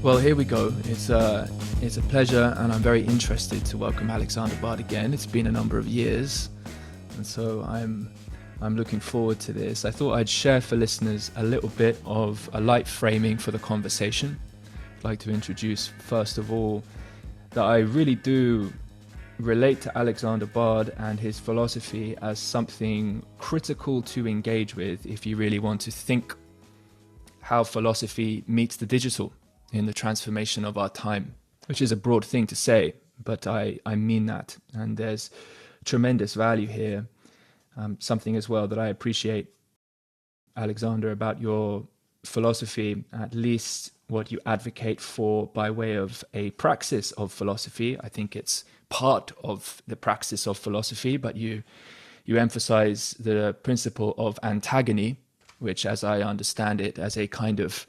Well, here we go. It's a pleasure, and I'm very interested to welcome Alexander Bard again. It's been a number of years, and so I'm looking forward to this. I thought I'd share for listeners a little bit of a light framing for the conversation. I'd like to introduce, first of all, that I really do relate to Alexander Bard and his philosophy as something critical to engage with if you really want to think how philosophy meets the digital in the transformation of our time, which is a broad thing to say, but I mean that. And there's tremendous value here. Something as well that I appreciate, Alexander, about your philosophy, at least what you advocate for by way of a praxis of philosophy. I think it's part of the praxis of philosophy, but you emphasize the principle of antagony, which, as I understand it, as a kind of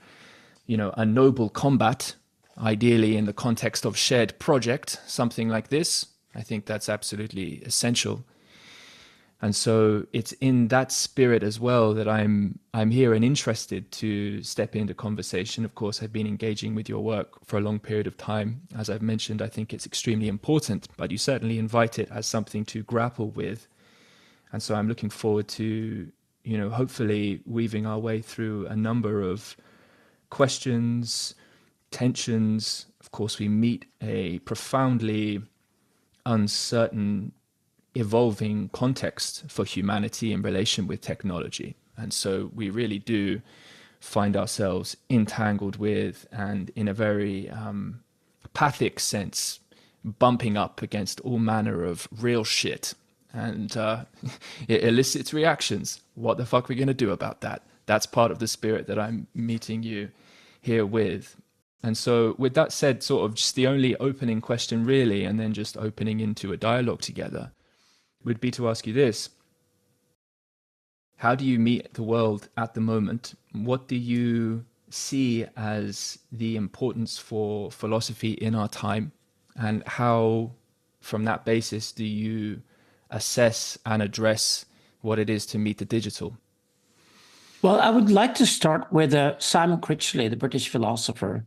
a noble combat, ideally in the context of shared project, something like this. I think that's absolutely essential. And so it's in that spirit as well that I'm here and interested to step into conversation. Of course, I've been engaging with your work for a long period of time. As I've mentioned, I think it's extremely important, but you certainly invite it as something to grapple with. And so I'm looking forward to, hopefully weaving our way through a number of questions, tensions. Of course, we meet a profoundly uncertain, evolving context for humanity in relation with technology. And so we really do find ourselves entangled with, and in a very pathic sense, bumping up against all manner of real shit. And it elicits reactions. What the fuck are we going to do about that? That's part of the spirit that I'm meeting you here with. And so with that said, sort of just the only opening question really, and then just opening into a dialogue together, would be to ask you this. How do you meet the world at the moment? What do you see as the importance for philosophy in our time? And how, from that basis, do you assess and address what it is to meet the digital? Well, I would like to start with Simon Critchley, the British philosopher,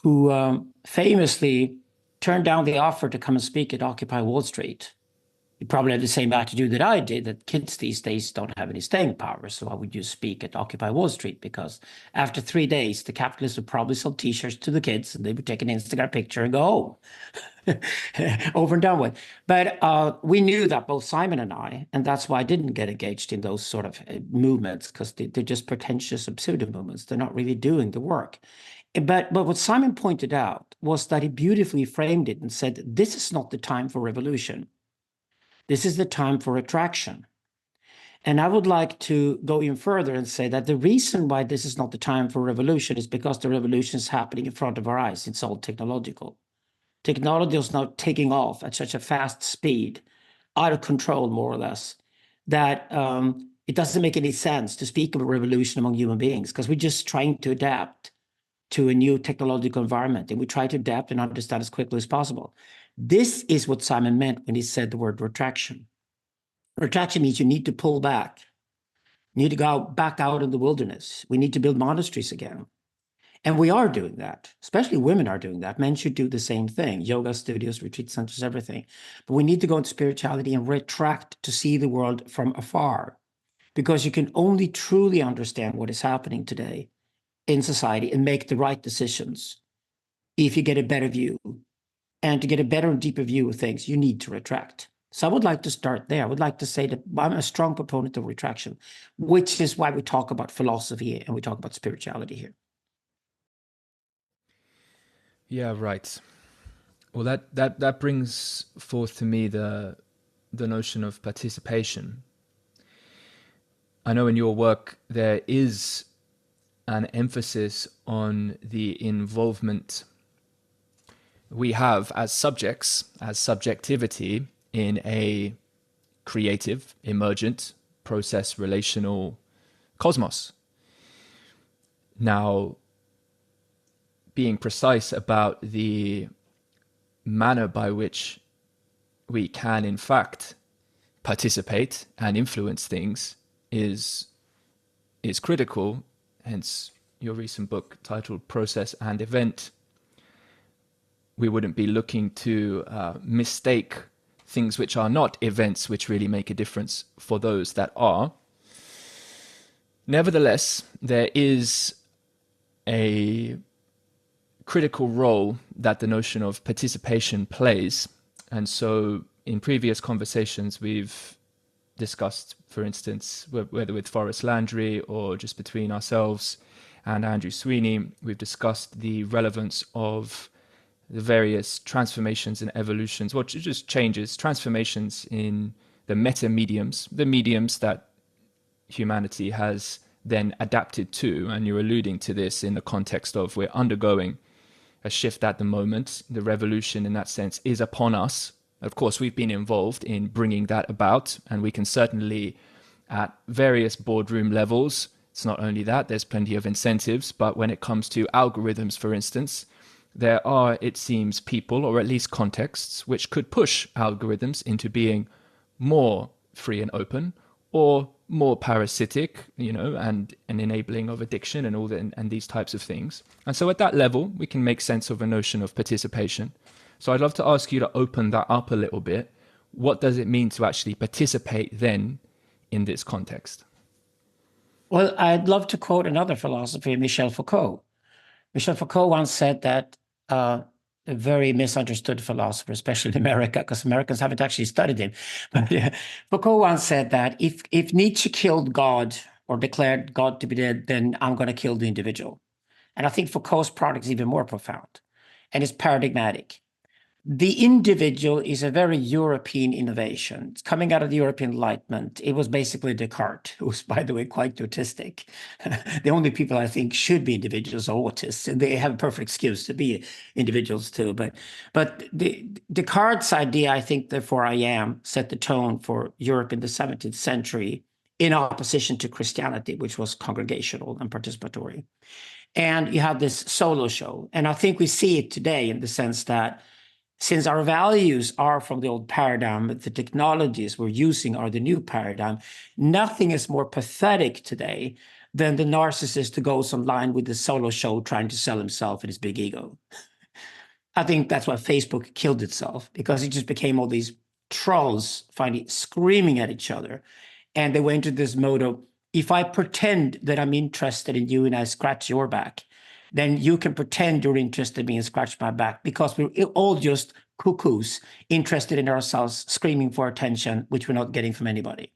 who famously turned down the offer to come and speak at Occupy Wall Street. He probably had the same attitude that I did, that kids these days don't have any staying power, so why would you speak at Occupy Wall Street? Because after 3 days, the capitalists would probably sell T-shirts to the kids, and they would take an Instagram picture and go home. Over and done with. But we knew that, both Simon and I, and that's why I didn't get engaged in those sort of movements, because they're just pretentious, absurd movements. They're not really doing the work. But what Simon pointed out was that he beautifully framed it and said, this is not the time for revolution. This is the time for retraction. And I would like to go in further and say that the reason why this is not the time for revolution is because the revolution is happening in front of our eyes. It's all technological. Technology is now taking off at such a fast speed, out of control, more or less, that it doesn't make any sense to speak of a revolution among human beings, because we're just trying to adapt to a new technological environment, and we try to adapt and understand as quickly as possible. This is what Simon meant when he said the word retraction. Retraction means you need to pull back. You need to go back out in the wilderness. We need to build monasteries again. And we are doing that, especially women are doing that. Men should do the same thing, yoga studios, retreat centers, everything. But we need to go into spirituality and retract to see the world from afar, because you can only truly understand what is happening today in society and make the right decisions if you get a better view. And to get a better and deeper view of things, you need to retract. So I would like to start there. I would like to say that I'm a strong proponent of retraction, which is why we talk about philosophy and we talk about spirituality here. Yeah, right. Well, that brings forth to me the notion of participation. I know in your work there is an emphasis on the involvement we have as subjects, as subjectivity, in a creative, emergent, process relational cosmos. Now, being precise about the manner by which we can, in fact, participate and influence things is critical. Hence, your recent book titled Process and Event we wouldn't be looking to mistake things which are not events which really make a difference for those that are. Nevertheless, there is a critical role that the notion of participation plays. And so in previous conversations, we've discussed, for instance, whether with Forrest Landry or just between ourselves and Andrew Sweeney, we've discussed the relevance of the various transformations and evolutions, well, just changes, transformations in the meta mediums, the mediums that humanity has then adapted to. And you're alluding to this in the context of we're undergoing a shift at the moment. The revolution in that sense is upon us. Of course, we've been involved in bringing that about, and we can certainly, at various boardroom levels, it's not only that, there's plenty of incentives, but when it comes to algorithms, for instance, there are, it seems, people, or at least contexts, which could push algorithms into being more free and open, or more parasitic, and an enabling of addiction and all that, and these types of things. And so at that level, we can make sense of a notion of participation. So I'd love to ask you to open that up a little bit. What does it mean to actually participate then in this context? Well, I'd love to quote another philosopher, Michel Foucault. Michel Foucault once said that a very misunderstood philosopher, especially in America, because Americans haven't actually studied him. But Foucault once said that if Nietzsche killed God or declared God to be dead, then I'm going to kill the individual. And I think Foucault's product is even more profound, and it's paradigmatic. The individual is a very European innovation. It's coming out of the European Enlightenment. It was basically Descartes, who was, by the way, quite autistic. The only people I think should be individuals are autists, and they have a perfect excuse to be individuals too. But Descartes' idea, I think, therefore I am, set the tone for Europe in the 17th century in opposition to Christianity, which was congregational and participatory. And you have this solo show. And I think we see it today in the sense that since our values are from the old paradigm, the technologies we're using are the new paradigm, nothing is more pathetic today than the narcissist who goes online with the solo show trying to sell himself and his big ego. I think that's why Facebook killed itself, because it just became all these trolls finally screaming at each other. And they went into this mode of, if I pretend that I'm interested in you and I scratch your back, then you can pretend you're interested in me and scratch my back, because we're all just cuckoos interested in ourselves, screaming for attention, which we're not getting from anybody.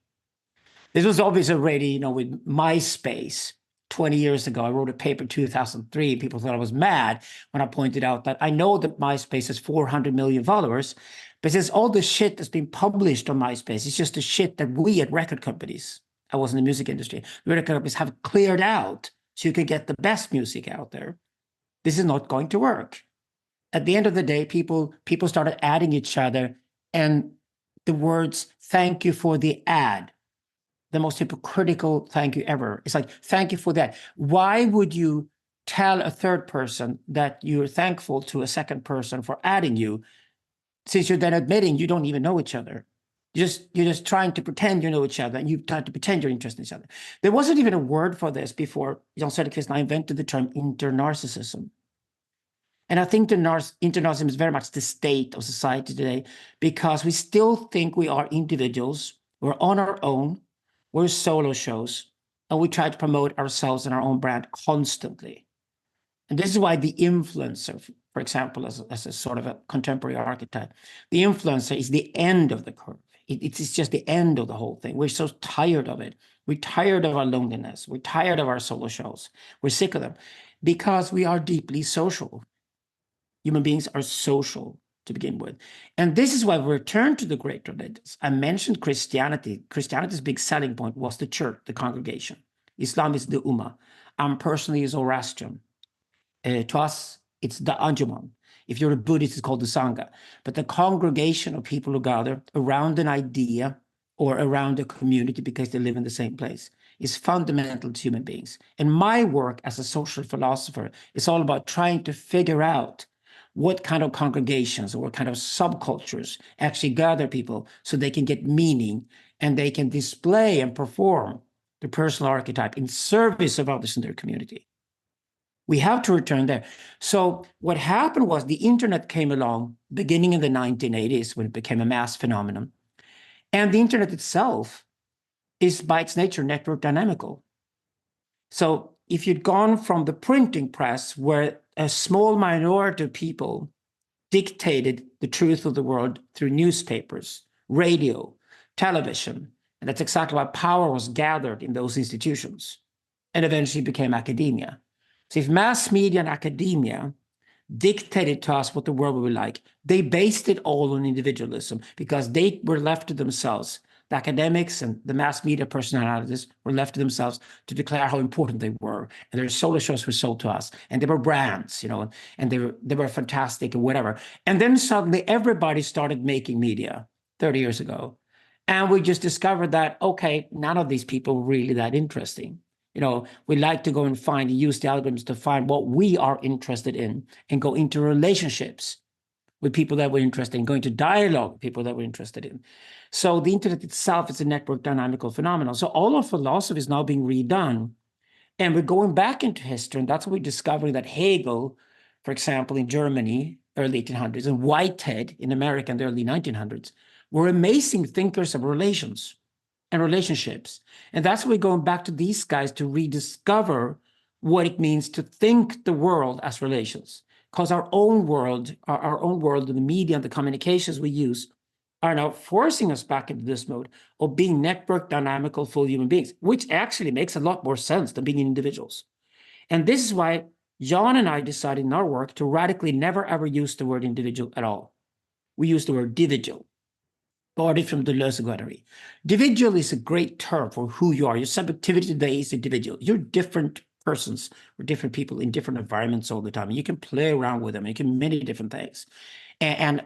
This was obvious already, with MySpace 20 years ago. I wrote a paper in 2003. People thought I was mad when I pointed out that I know that MySpace has 400 million followers, but since all the shit that's been published on MySpace is just the shit that we at record companies, I was in the music industry, record companies have cleared out so you can get the best music out there. This is not going to work. At the end of the day, people started adding each other, and the words, thank you for the ad, the most hypocritical thank you ever. It's like, thank you for that. Why would you tell a third person that you're thankful to a second person for adding you, since you're then admitting you don't even know each other? You're just trying to pretend you know each other, and you try to pretend you're interested in each other. There wasn't even a word for this before Jan Söderqvist and I invented the term internarcissism. And I think the internarcissism is very much the state of society today, because we still think we are individuals. We're on our own. We're solo shows, and we try to promote ourselves and our own brand constantly. And this is why the influencer, for example, as a sort of a contemporary archetype, the influencer is the end of the curve. It's just the end of the whole thing. We're so tired of it. We're tired of our loneliness. We're tired of our solo shows. We're sick of them, because we are deeply social. Human beings are social to begin with. And this is why we return to the great religions. I mentioned Christianity. Christianity's big selling point was the church, the congregation. Islam is the Ummah. Personally is Zoroastrian. To us, it's the Anjuman. If you're a Buddhist, it's called the Sangha. But the congregation of people who gather around an idea or around a community because they live in the same place is fundamental to human beings. And my work as a social philosopher is all about trying to figure out what kind of congregations or what kind of subcultures actually gather people so they can get meaning and they can display and perform the personal archetype in service of others in their community. We have to return there. So what happened was the internet came along beginning in the 1980s when it became a mass phenomenon. And the internet itself is by its nature network dynamical. So if you'd gone from the printing press, where a small minority of people dictated the truth of the world through newspapers, radio, television, and that's exactly why power was gathered in those institutions and eventually became academia. So if mass media and academia dictated to us what the world would be like, they based it all on individualism because they were left to themselves. The academics and the mass media personalities were left to themselves to declare how important they were. And their solo shows were sold to us. And they were brands, and they were fantastic and whatever. And then suddenly everybody started making media 30 years ago. And we just discovered that, okay, none of these people were really that interesting. We like to go and use the algorithms to find what we are interested in and go into relationships with people that we're interested in, going to dialogue with people that we're interested in. So the internet itself is a network dynamical phenomenon. So all of philosophy is now being redone. And we're going back into history. And that's what we're discovering that Hegel, for example, in Germany, early 1800s, and Whitehead in America in the early 1900s, were amazing thinkers of relations and relationships. And that's why we're going back to these guys to rediscover what it means to think the world as relations. Because our own world, and the media and the communications we use are now forcing us back into this mode of being network dynamical full human beings, which actually makes a lot more sense than being individuals. And this is why Jan and I decided in our work to radically never ever use the word individual at all. We use the word dividual. Borrowed from Deleuze-Guattari. Dividual is a great term for who you are. Your subjectivity today is individual. You're different persons or different people in different environments all the time. And you can play around with them. You can many different things. And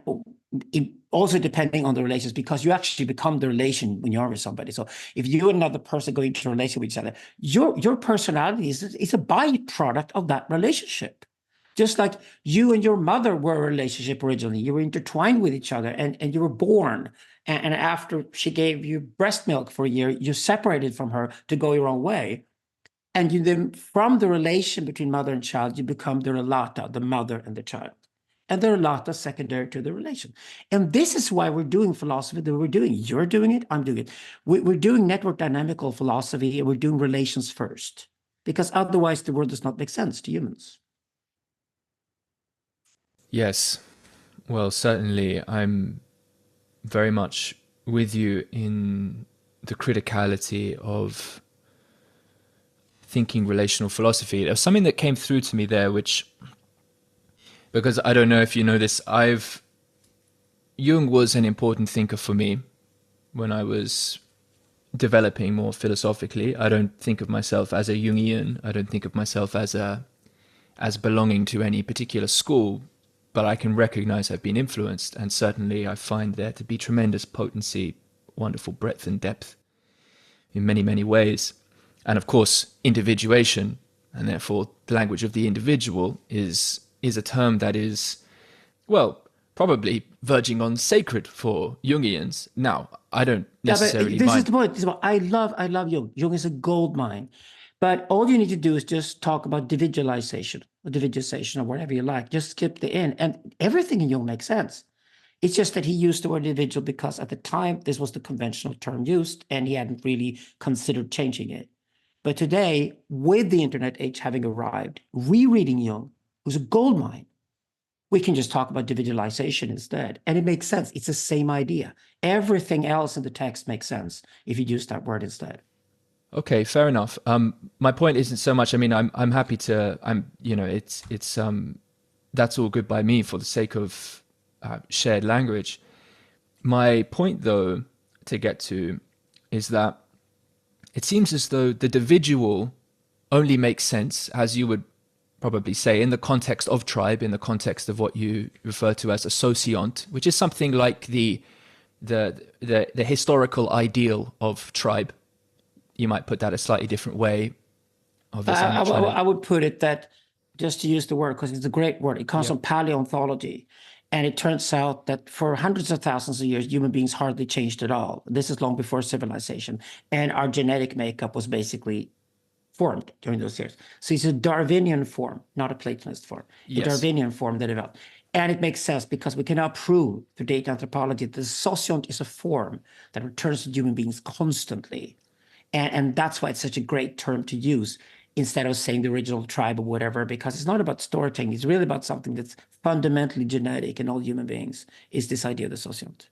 also depending on the relations, because you actually become the relation when you're with somebody. So if you and another person go into a relationship with each other, your personality is a byproduct of that relationship. Just like you and your mother were a relationship originally, you were intertwined with each other and you were born. And after she gave you breast milk for a year, you separated from her to go your own way. And you then, from the relation between mother and child, you become the relata, the mother and the child. And the relata secondary to the relation. And this is why we're doing philosophy that we're doing. You're doing it, I'm doing it. We're doing network dynamical philosophy and we're doing relations first. Because otherwise the world does not make sense to humans. Yes. Well, certainly I'm very much with you in the criticality of thinking relational philosophy. There was something that came through to me there, which, because I don't know if you know this, Jung was an important thinker for me when I was developing more philosophically. I don't think of myself as a Jungian. I don't think of myself as belonging to any particular school, but I can recognize I've been influenced, and certainly I find there to be tremendous potency, wonderful breadth and depth in many, many ways. And of course, individuation, and therefore the language of the individual, is a term that is, well, probably verging on sacred for Jungians. Now, I don't necessarily this mind. is the point. This is what I love Jung. Jung is a gold mine. But all you need to do is just talk about dividualization or whatever you like. Just skip the in. And everything in Jung makes sense. It's just that he used the word individual because at the time, this was the conventional term used, and he hadn't really considered changing it. But today, with the internet age having arrived, rereading Jung, who's a gold mine, we can just talk about dividualization instead. And it makes sense. It's the same idea. Everything else in the text makes sense if you use that word instead. Okay, fair enough. My point isn't so much. I mean, I'm happy to. It's that's all good by me for the sake of shared language. My point, though, to get to, is that it seems as though the individual only makes sense, as you would probably say, in the context of tribe, in the context of what you refer to as a sociant, which is something like the historical ideal of tribe. You might put that a slightly different way. I would put it that, just to use the word, because it's a great word, it comes from paleontology. And it turns out that for hundreds of thousands of years, human beings hardly changed at all. This is long before civilization. And our genetic makeup was basically formed during those years. So it's a Darwinian form, not a Platonist form, Yes. a Darwinian form that developed. And it makes sense because we can now prove through data anthropology that the sociont is a form that returns to human beings constantly. And that's why it's such a great term to use instead of saying the original tribe or whatever, because it's not about storytelling. It's really about something that's fundamentally genetic in all human beings, is this idea of the sociont.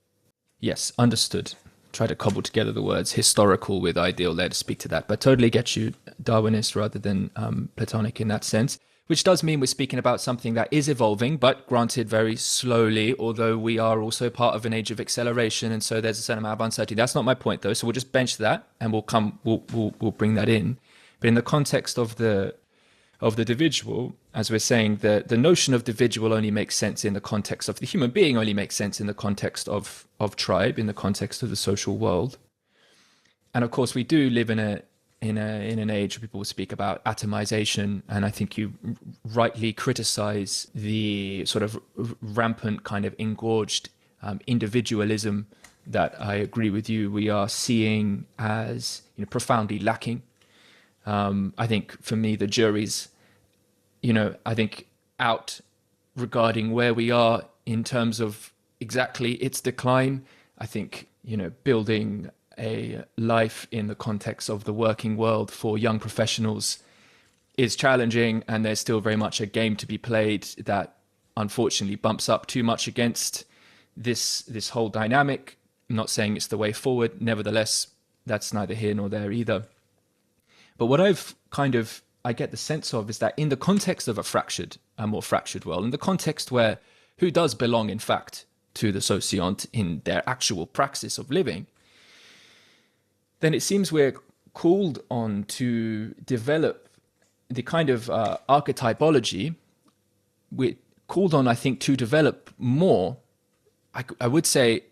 Yes, understood. Try to cobble together the words historical with ideal there to speak to that, but totally get you Darwinist rather than Platonic in that sense, which does mean we're speaking about something that is evolving, but granted very slowly, although we are also part of an age of acceleration, and so there's a certain amount of uncertainty. That's not my point though, so we'll just bench that and we'll bring that in. But in the context of the individual, as we're saying, the notion of individual only makes sense in the context of the human being, only makes sense in the context of tribe, in the context of the social world. And of course, we do live in an age where people will speak about atomization, and I think you rightly criticize the sort of rampant kind of engorged individualism that I agree with you we are seeing as profoundly lacking. I think for me, the jury's, I think out regarding where we are in terms of exactly its decline. I think, building a life in the context of the working world for young professionals is challenging, and there's still very much a game to be played that unfortunately bumps up too much against this whole dynamic. I'm not saying it's the way forward. Nevertheless, that's neither here nor there either. But what I get the sense of is that in the context of a more fractured world, in the context where who does belong, in fact, to the sociont in their actual praxis of living, then it seems we're called on to develop the kind of archetypology. We're called on, I think, to develop more, I would say,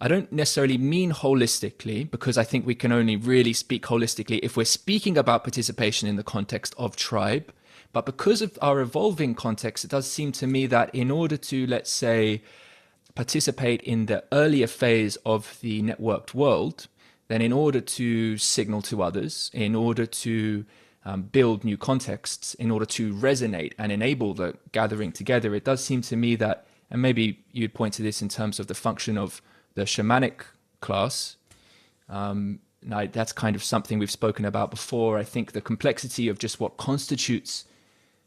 I don't necessarily mean holistically, because I think we can only really speak holistically if we're speaking about participation in the context of tribe. But because of our evolving context, it does seem to me that in order to, let's say, participate in the earlier phase of the networked world, then in order to signal to others, in order to build new contexts, in order to resonate and enable the gathering together, it does seem to me that, and maybe you'd point to this in terms of the function of the shamanic class. Now, that's kind of something we've spoken about before. I think the complexity of just what constitutes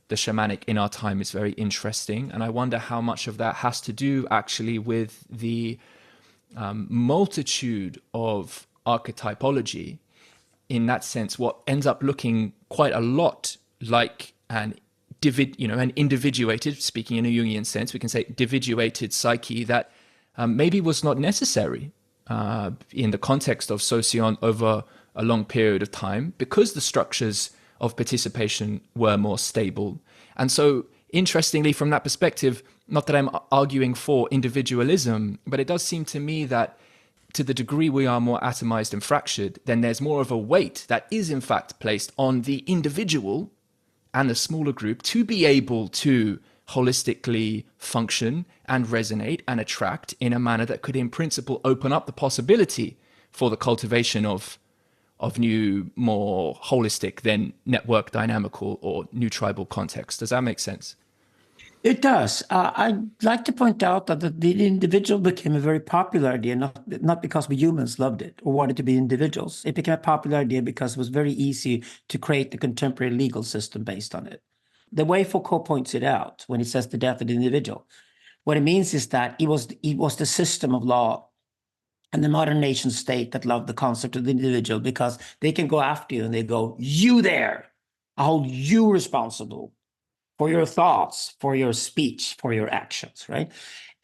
the shamanic in our time is very interesting. And I wonder how much of that has to do actually with the multitude of archetypology. In that sense, what ends up looking quite a lot like an individuated, speaking in a Jungian sense, we can say dividuated psyche that maybe was not necessary in the context of socion over a long period of time, because the structures of participation were more stable. And so, interestingly, from that perspective, not that I'm arguing for individualism, but it does seem to me that to the degree we are more atomized and fractured, then there's more of a weight that is in fact placed on the individual and the smaller group to be able to holistically function and resonate and attract in a manner that could in principle open up the possibility for the cultivation of new, more holistic than network dynamical or new tribal context. Does that make sense? It does. I'd like to point out that the individual became a very popular idea, not because we humans loved it or wanted to be individuals. It became a popular idea because it was very easy to create the contemporary legal system based on it. The way Foucault points it out when he says the death of the individual, what it means is that it was the system of law and the modern nation state that loved the concept of the individual, because they can go after you and they go, you there, I hold you responsible for your thoughts, for your speech, for your actions, right?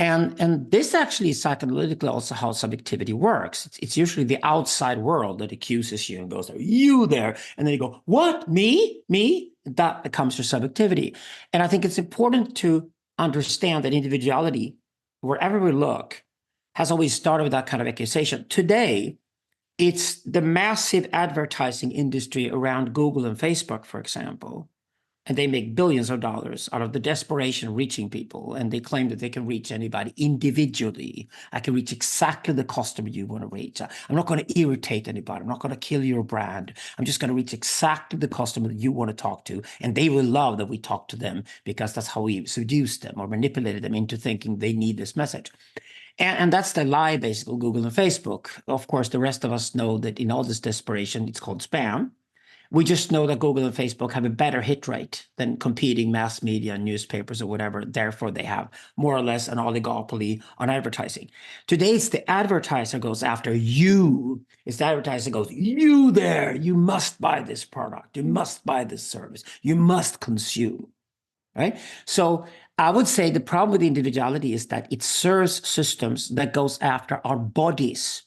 And this actually is psychoanalytically also how subjectivity works. It's usually the outside world that accuses you and goes, you there, and then you go, what, me? That becomes your subjectivity. And I think it's important to understand that individuality, wherever we look, has always started with that kind of accusation. Today, it's the massive advertising industry around Google and Facebook, for example, and they make billions of dollars out of the desperation of reaching people. And they claim that they can reach anybody individually. I can reach exactly the customer you want to reach. I'm not going to irritate anybody. I'm not going to kill your brand. I'm just going to reach exactly the customer that you want to talk to. And they will love that we talk to them, because that's how we seduced them or manipulated them into thinking they need this message. And that's the lie, basically, Google and Facebook. Of course, the rest of us know that in all this desperation, it's called spam. We just know that Google and Facebook have a better hit rate than competing mass media, newspapers, or whatever. Therefore, they have more or less an oligopoly on advertising. Today, it's the advertiser goes after you. It's the advertiser goes, you there, you must buy this product. You must buy this service. You must consume, right? So I would say the problem with individuality is that it serves systems that goes after our bodies.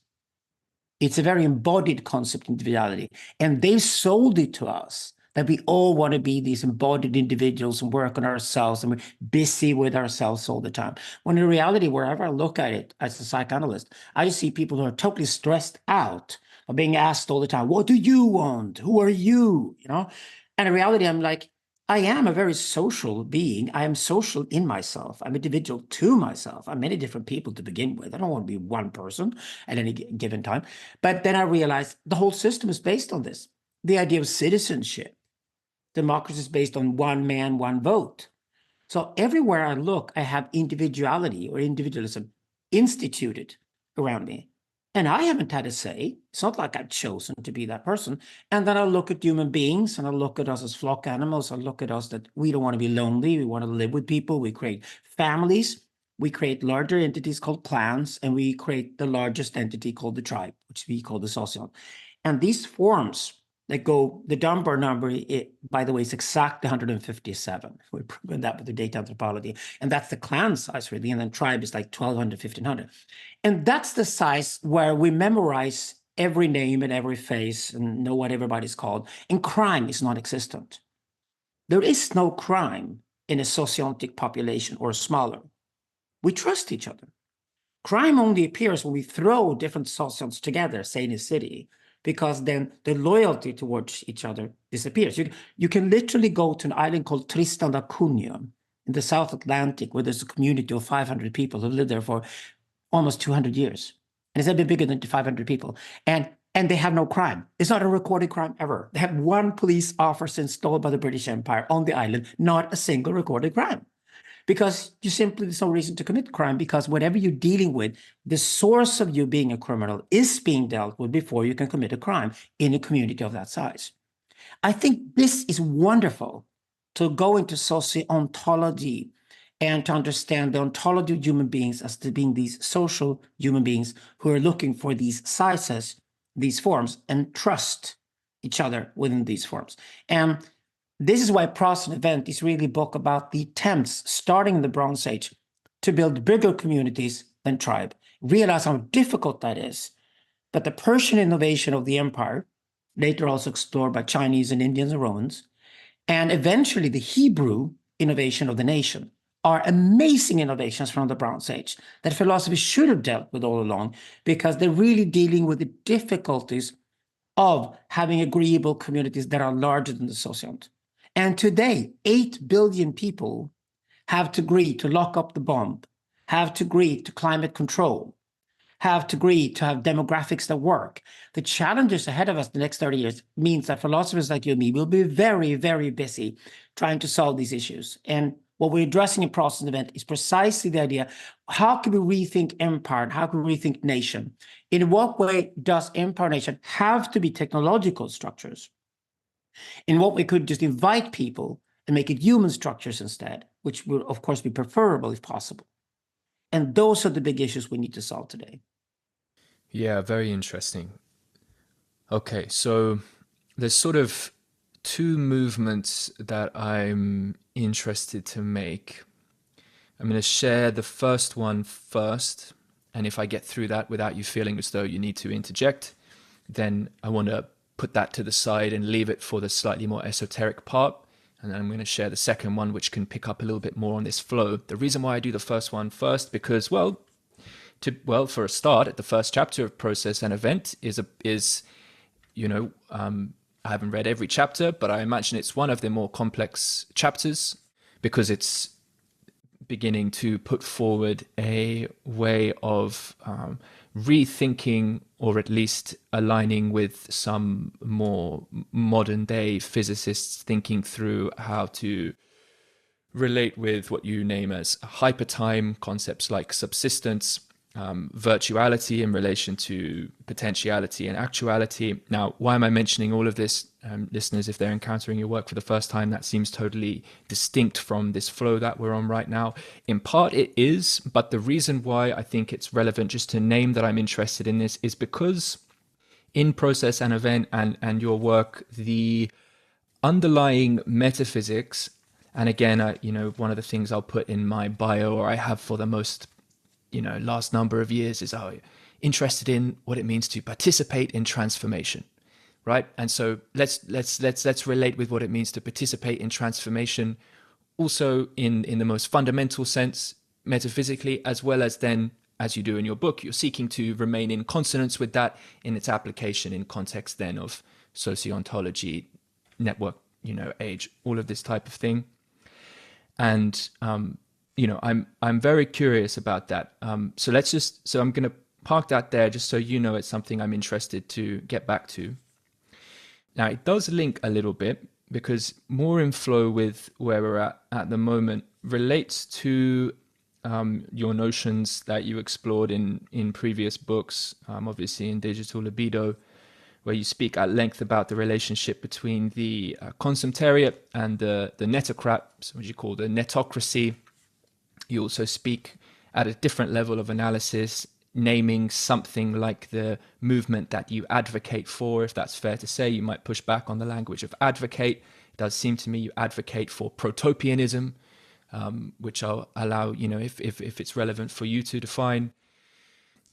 It's a very embodied concept, individuality. And they sold it to us that we all want to be these embodied individuals and work on ourselves, and we're busy with ourselves all the time. When in reality, wherever I look at it as a psychoanalyst, I see people who are totally stressed out of being asked all the time, what do you want? Who are you? You know? And in reality, I'm like, I am a very social being. I am social in myself. I'm individual to myself. I'm many different people to begin with. I don't want to be one person at any given time. But then I realized the whole system is based on this. The idea of citizenship. Democracy is based on one man, one vote. So everywhere I look, I have individuality or individualism instituted around me. And I haven't had a say. It's not like I've chosen to be that person. And then I look at human beings, and I look at us as flock animals. I look at us that we don't want to be lonely. We want to live with people. We create families. We create larger entities called clans, and we create the largest entity called the tribe, which we call the social. And these forms that go, the Dunbar number, by the way, is exactly 157. We've proven that with the data anthropology. And that's the clan size, really. And then tribe is like 1,200, 1,500. And that's the size where we memorize every name and every face and know what everybody's called. And crime is non-existent. There is no crime in a sociotic population or smaller. We trust each other. Crime only appears when we throw different socials together, say in a city, because then the loyalty towards each other disappears. You can literally go to an island called Tristan da Cunha in the South Atlantic, where there's a community of 500 people who lived there for almost 200 years. And it's a bit bigger than 500 people. And they have no crime. It's not a recorded crime ever. They have one police officer installed by the British Empire on the island, not a single recorded crime. Because you simply, there's no reason to commit crime, because whatever you're dealing with, the source of you being a criminal is being dealt with before you can commit a crime in a community of that size. I think this is wonderful, to go into socio-ontology and to understand the ontology of human beings as to being these social human beings who are looking for these sizes, these forms, and trust each other within these forms. And this is why Process and Event is really a book about the attempts, starting in the Bronze Age, to build bigger communities than tribe. Realize how difficult that is. But the Persian innovation of the empire, later also explored by Chinese and Indians and Romans, and eventually the Hebrew innovation of the nation, are amazing innovations from the Bronze Age that philosophy should have dealt with all along, because they're really dealing with the difficulties of having agreeable communities that are larger than the sociant. And today, 8 billion people have to agree to lock up the bomb, have to agree to climate control, have to agree to have demographics that work. The challenges ahead of us the next 30 years means that philosophers like you and me will be very, very busy trying to solve these issues. And what we're addressing in Process and Event is precisely the idea, how can we rethink empire? How can we rethink nation? In what way does empire nation have to be technological structures? In what we could just invite people and make it human structures instead, which will, of course, be preferable if possible. And those are the big issues we need to solve today. Yeah, very interesting. Okay, so there's sort of two movements that I'm interested to make. I'm going to share the first one first, and if I get through that without you feeling as though you need to interject, then I want to put that to the side and leave it for the slightly more esoteric part. And then I'm going to share the second one, which can pick up a little bit more on this flow. The reason why I do the first one first, because, well, for a start, at the first chapter of Process and Event is I haven't read every chapter, but I imagine it's one of the more complex chapters because it's beginning to put forward a way of rethinking, or at least aligning with some more modern day physicists thinking through how to relate with what you name as hypertime, concepts like subsistence, virtuality in relation to potentiality and actuality. Now, why am I mentioning all of this? Listeners, if they're encountering your work for the first time, that seems totally distinct from this flow that we're on right now. In part, it is, but the reason why I think it's relevant just to name that I'm interested in this is because in Process and Event and your work, the underlying metaphysics, and again, one of the things I'll put in my bio, or I have for the most last number of years, is interested in what it means to participate in transformation, right? And so let's relate with what it means to participate in transformation, also in the most fundamental sense, metaphysically, as well as then, as you do in your book, you're seeking to remain in consonance with that in its application in context then of sociontology, network, age, all of this type of thing. And I'm very curious about that. So I'm going to park that there just so it's something I'm interested to get back to. Now, it does link a little bit because more in flow with where we're at the moment relates to your notions that you explored in previous books, obviously in Digital Libido, where you speak at length about the relationship between the consummariat and the netocrat, so what you call the netocracy. You also speak at a different level of analysis, naming something like the movement that you advocate for, if that's fair to say. You might push back on the language of advocate. It does seem to me you advocate for protopianism, which I'll allow, if it's relevant for you to define.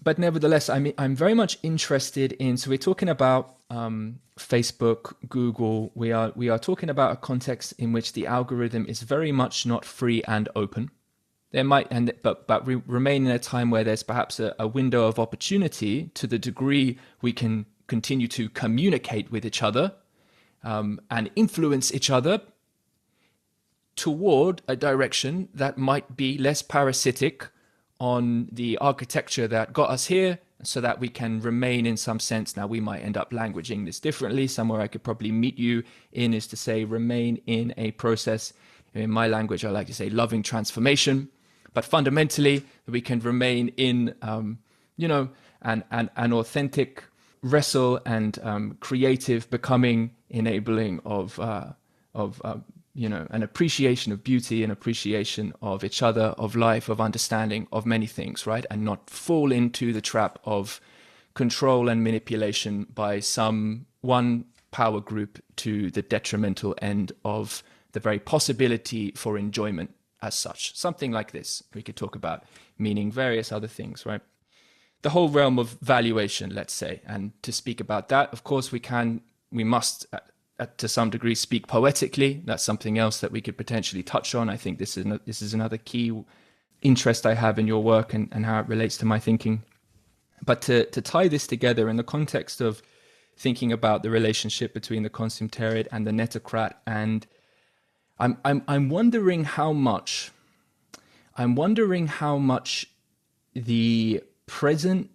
But nevertheless, I'm very much interested in, so we're talking about Facebook, Google. We are talking about a context in which the algorithm is very much not free and open. There might, but we remain in a time where there's perhaps a window of opportunity to the degree we can continue to communicate with each other and influence each other toward a direction that might be less parasitic on the architecture that got us here, so that we can remain in some sense. Now, we might end up languaging this differently. Somewhere I could probably meet you in is to say remain in a process. In my language, I like to say loving transformation. But fundamentally, we can remain in, an authentic wrestle and creative becoming, enabling of an appreciation of beauty, an appreciation of each other, of life, of understanding, of many things, right? And not fall into the trap of control and manipulation by some one power group to the detrimental end of the very possibility for enjoyment as such. Something like this we could talk about, meaning various other things, right? The whole realm of valuation, let's say. And to speak about that, of course, we must to some degree speak poetically. That's something else that we could potentially touch on. I think this is another key interest I have in your work and how it relates to my thinking. But to tie this together in the context of thinking about the relationship between the consummariat and the netocrat, and I'm wondering how much the present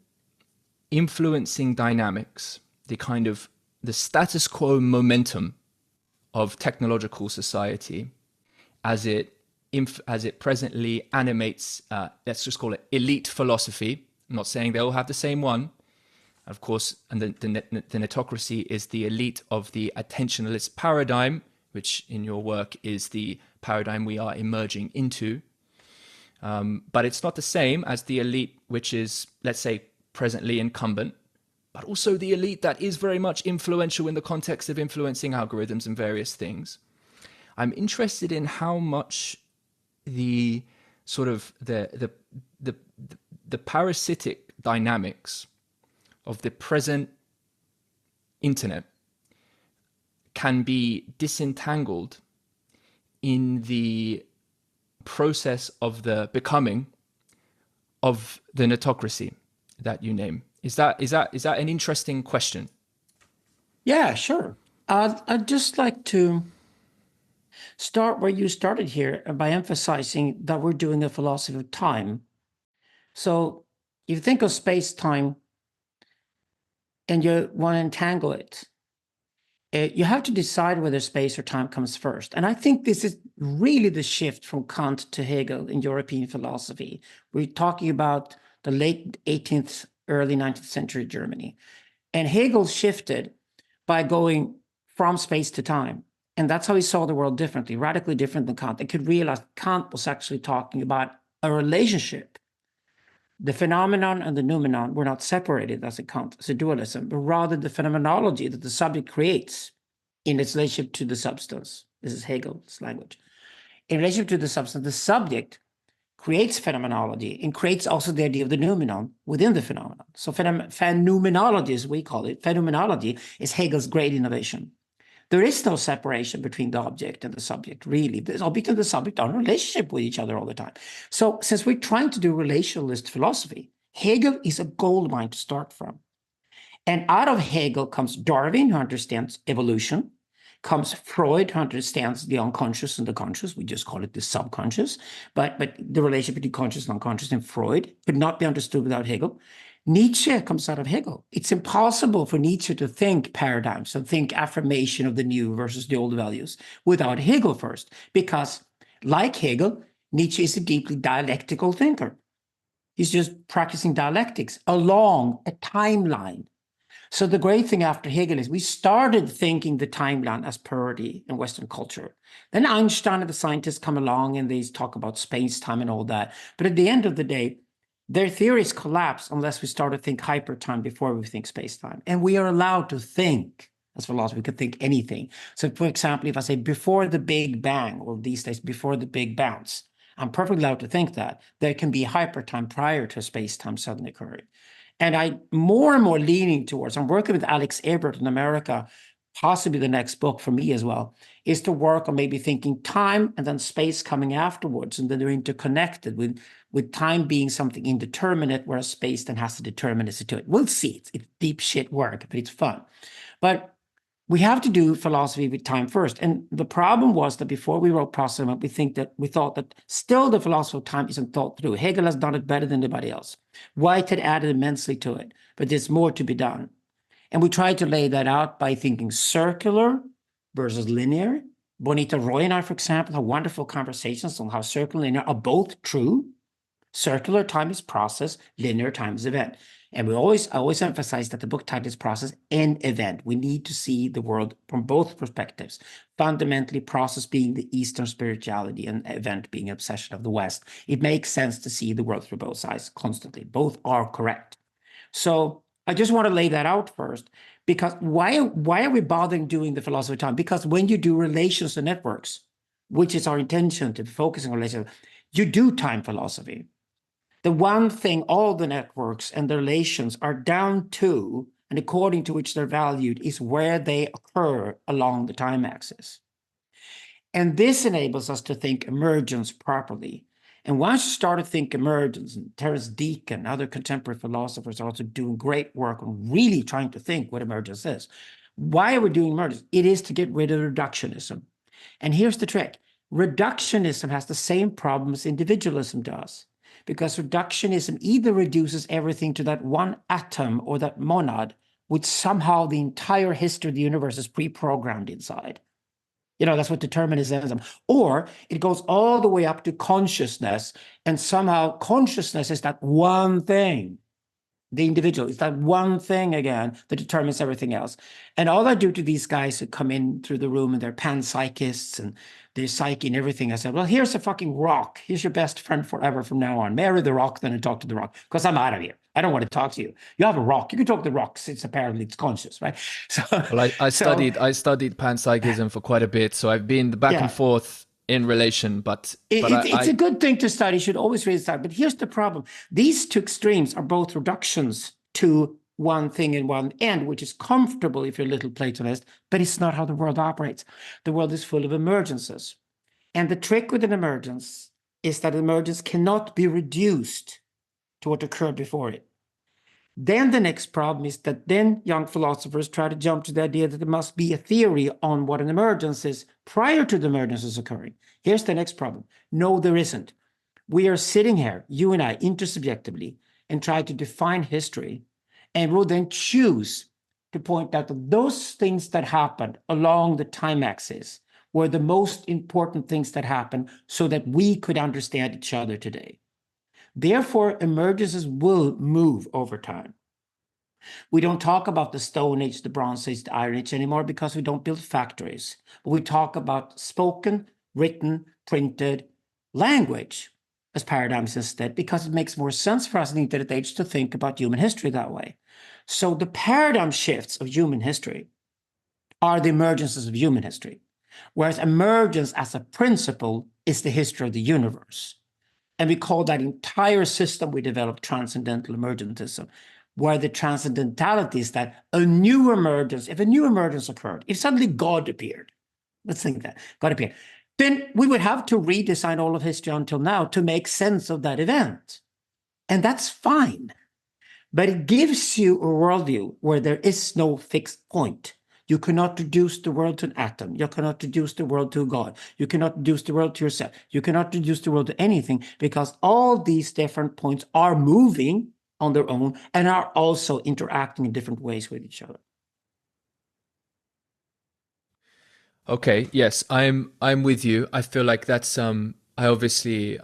influencing dynamics, the status quo momentum of technological society, as it presently animates, let's just call it elite philosophy. I'm not saying they all have the same one, of course, and the netocracy is the elite of the attentionalist paradigm, which in your work is the paradigm we are emerging into. But it's not the same as the elite, which is, let's say, presently incumbent, but also the elite that is very much influential in the context of influencing algorithms and various things. I'm interested in how much the sort of the parasitic dynamics of the present internet can be disentangled in the process of the becoming of the netocracy that you name. Is that an interesting question? Yeah, sure. I'd just like to start where you started here by emphasizing that we're doing a philosophy of time. So if you think of space-time and you want to entangle it, you have to decide whether space or time comes first. And I think this is really the shift from Kant to Hegel in European philosophy. We're talking about the late 18th, early 19th century Germany. And Hegel shifted by going from space to time. And that's how he saw the world differently, radically different than Kant. They could realize Kant was actually talking about a relationship. The phenomenon and the noumenon were not separated as a Kant, as a dualism, but rather the phenomenology that the subject creates in its relationship to the substance. This is Hegel's language. In relationship to the substance, the subject creates phenomenology and creates also the idea of the noumenon within the phenomenon. So phenomenology, as we call it, phenomenology is Hegel's great innovation. There is no separation between the object and the subject, really. The object and the subject are in relationship with each other all the time. So since we're trying to do relationalist philosophy, Hegel is a gold mine to start from. And out of Hegel comes Darwin, who understands evolution, comes Freud, who understands the unconscious and the conscious. We just call it the subconscious. But the relationship between conscious and unconscious in Freud could not be understood without Hegel. Nietzsche comes out of Hegel. It's impossible for Nietzsche to think paradigms and think affirmation of the new versus the old values without Hegel first, because like Hegel, Nietzsche is a deeply dialectical thinker. He's just practicing dialectics along a timeline. So the great thing after Hegel is we started thinking the timeline as priority in Western culture. Then Einstein and the scientists come along and they talk about space-time and all that. But at the end of the day, their theories collapse unless we start to think hypertime before we think space-time. And we are allowed to think, as philosophers, we can think anything. So for example, if I say before the Big Bang, or these days before the Big Bounce, I'm perfectly allowed to think that. There can be hypertime prior to space-time suddenly occurring. And I'm more and more leaning towards, I'm working with Alex Ebert in America, possibly the next book for me as well, is to work on maybe thinking time and then space coming afterwards, and then they're interconnected with time being something indeterminate, whereas space then has a determinacy to it. We'll see. It's deep shit work, but it's fun. But we have to do philosophy with time first. And the problem was that before we wrote Process, we thought that still the philosophy of time isn't thought through. Hegel has done it better than anybody else. White had added immensely to it, but there's more to be done. And we tried to lay that out by thinking circular versus linear. Bonita Roy and I, for example, have wonderful conversations on how circular and linear are both true. Circular time is process, linear time is event. And I always emphasize that the book title is Process and Event. We need to see the world from both perspectives. Fundamentally, process being the Eastern spirituality and event being obsession of the West. It makes sense to see the world through both sides constantly. Both are correct. So I just want to lay that out first, because why are we bothering doing the philosophy of time? Because when you do relations and networks, which is our intention to focus on relations, you do time philosophy. The one thing all the networks and the relations are down to, and according to which they're valued, is where they occur along the time axis. And this enables us to think emergence properly. And once you start to think emergence, and Terence Deacon and other contemporary philosophers are also doing great work on really trying to think what emergence is. Why are we doing emergence? It is to get rid of reductionism. And here's the trick. Reductionism has the same problems individualism does, because reductionism either reduces everything to that one atom or that monad, which somehow the entire history of the universe is pre-programmed inside. You know, that's what determinism is. Or it goes all the way up to consciousness, and somehow consciousness is that one thing. The individual is that one thing again that determines everything else. And all I do to these guys who come in through the room and they're panpsychists and they're psyche and everything, I said, well, here's a fucking rock. Here's your best friend forever from now on. Marry the rock, then and talk to the rock, because I'm out of here. I don't want to talk to you. You have a rock. You can talk to the rock. It's apparently it's conscious, right? So, Well, I studied panpsychism for quite a bit, so I've been back and forth in relation, but it's a good thing to study. You should always read that. But here's the problem. These two extremes are both reductions to one thing in one end, which is comfortable if you're a little Platonist, but it's not how the world operates. The world is full of emergences. And the trick with an emergence is that emergence cannot be reduced to what occurred before it. Then the next problem is that then young philosophers try to jump to the idea that there must be a theory on what an emergence is prior to the emergence occurring. Here's the next problem. No, there isn't. We are sitting here, you and I, intersubjectively, and try to define history, and we'll then choose to point out that those things that happened along the time axis were the most important things that happened so that we could understand each other today. Therefore, emergences will move over time. We don't talk about the Stone Age, the Bronze Age, the Iron Age anymore because we don't build factories. But we talk about spoken, written, printed language as paradigms instead, because it makes more sense for us in the Internet age to think about human history that way. So the paradigm shifts of human history are the emergences of human history, whereas emergence as a principle is the history of the universe. And we call that entire system we developed transcendental emergentism, where the transcendentality is that a new emergence, if a new emergence occurred, if suddenly God appeared, let's think that, God appeared, then we would have to redesign all of history until now to make sense of that event. And that's fine. But it gives you a worldview where there is no fixed point. You cannot reduce the world to an atom. You cannot reduce the world to a God. You cannot reduce the world to yourself. You cannot reduce the world to anything, because all these different points are moving on their own and are also interacting in different ways with each other. Okay, yes, I'm with you. I feel like that's I obviously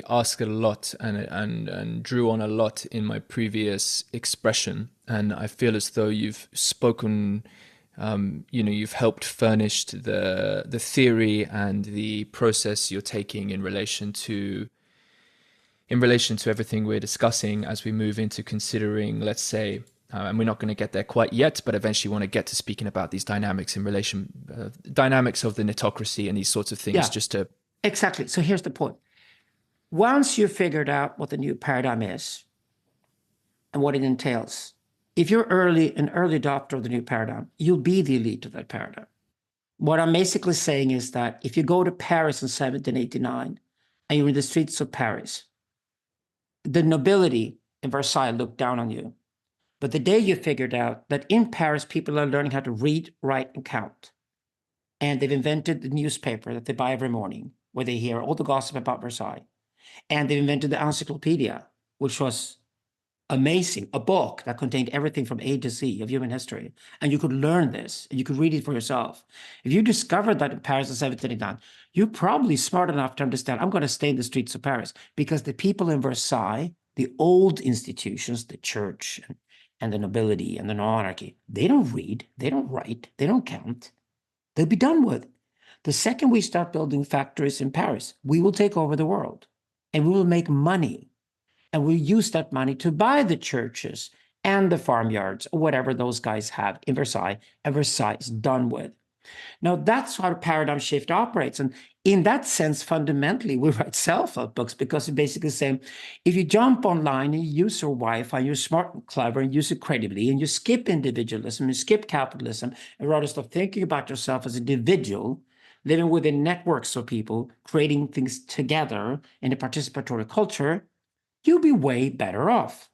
asked a lot and drew on a lot in my previous expression, and I feel as though you've spoken, you've helped furnish the theory and the process you're taking in relation to everything we're discussing as we move into considering, let's say, and we're not going to get there quite yet, but eventually want to get to speaking about these dynamics in relation, dynamics of the netocracy and these sorts of things, just to... Exactly. So here's the point. Once you've figured out what the new paradigm is and what it entails, if you're an early adopter of the new paradigm, you'll be the elite of that paradigm. What I'm basically saying is that if you go to Paris in 1789 and you're in the streets of Paris, the nobility in Versailles looked down on you. But the day you figured out that in Paris, people are learning how to read, write, and count, and they've invented the newspaper that they buy every morning, where they hear all the gossip about Versailles, and they've invented the encyclopedia, which was amazing, a book that contained everything from A to Z of human history, and you could learn this, and you could read it for yourself. If you discovered that in Paris in 1789, you're probably smart enough to understand, I'm going to stay in the streets of Paris, because the people in Versailles, the old institutions, the church, and the nobility and the monarchy, they don't read, they don't write, they don't count. They'll be done with. The second we start building factories in Paris, we will take over the world, and we will make money, and we'll use that money to buy the churches and the farmyards or whatever those guys have in Versailles, and Versailles is done with. Now, that's how the paradigm shift operates. And in that sense, fundamentally, we write self-help books, because it's basically saying, if you jump online and you use your Wi-Fi, you're smart and clever and use it credibly, and you skip individualism, you skip capitalism, and rather start thinking about yourself as an individual, living within networks of people, creating things together in a participatory culture, you'll be way better off.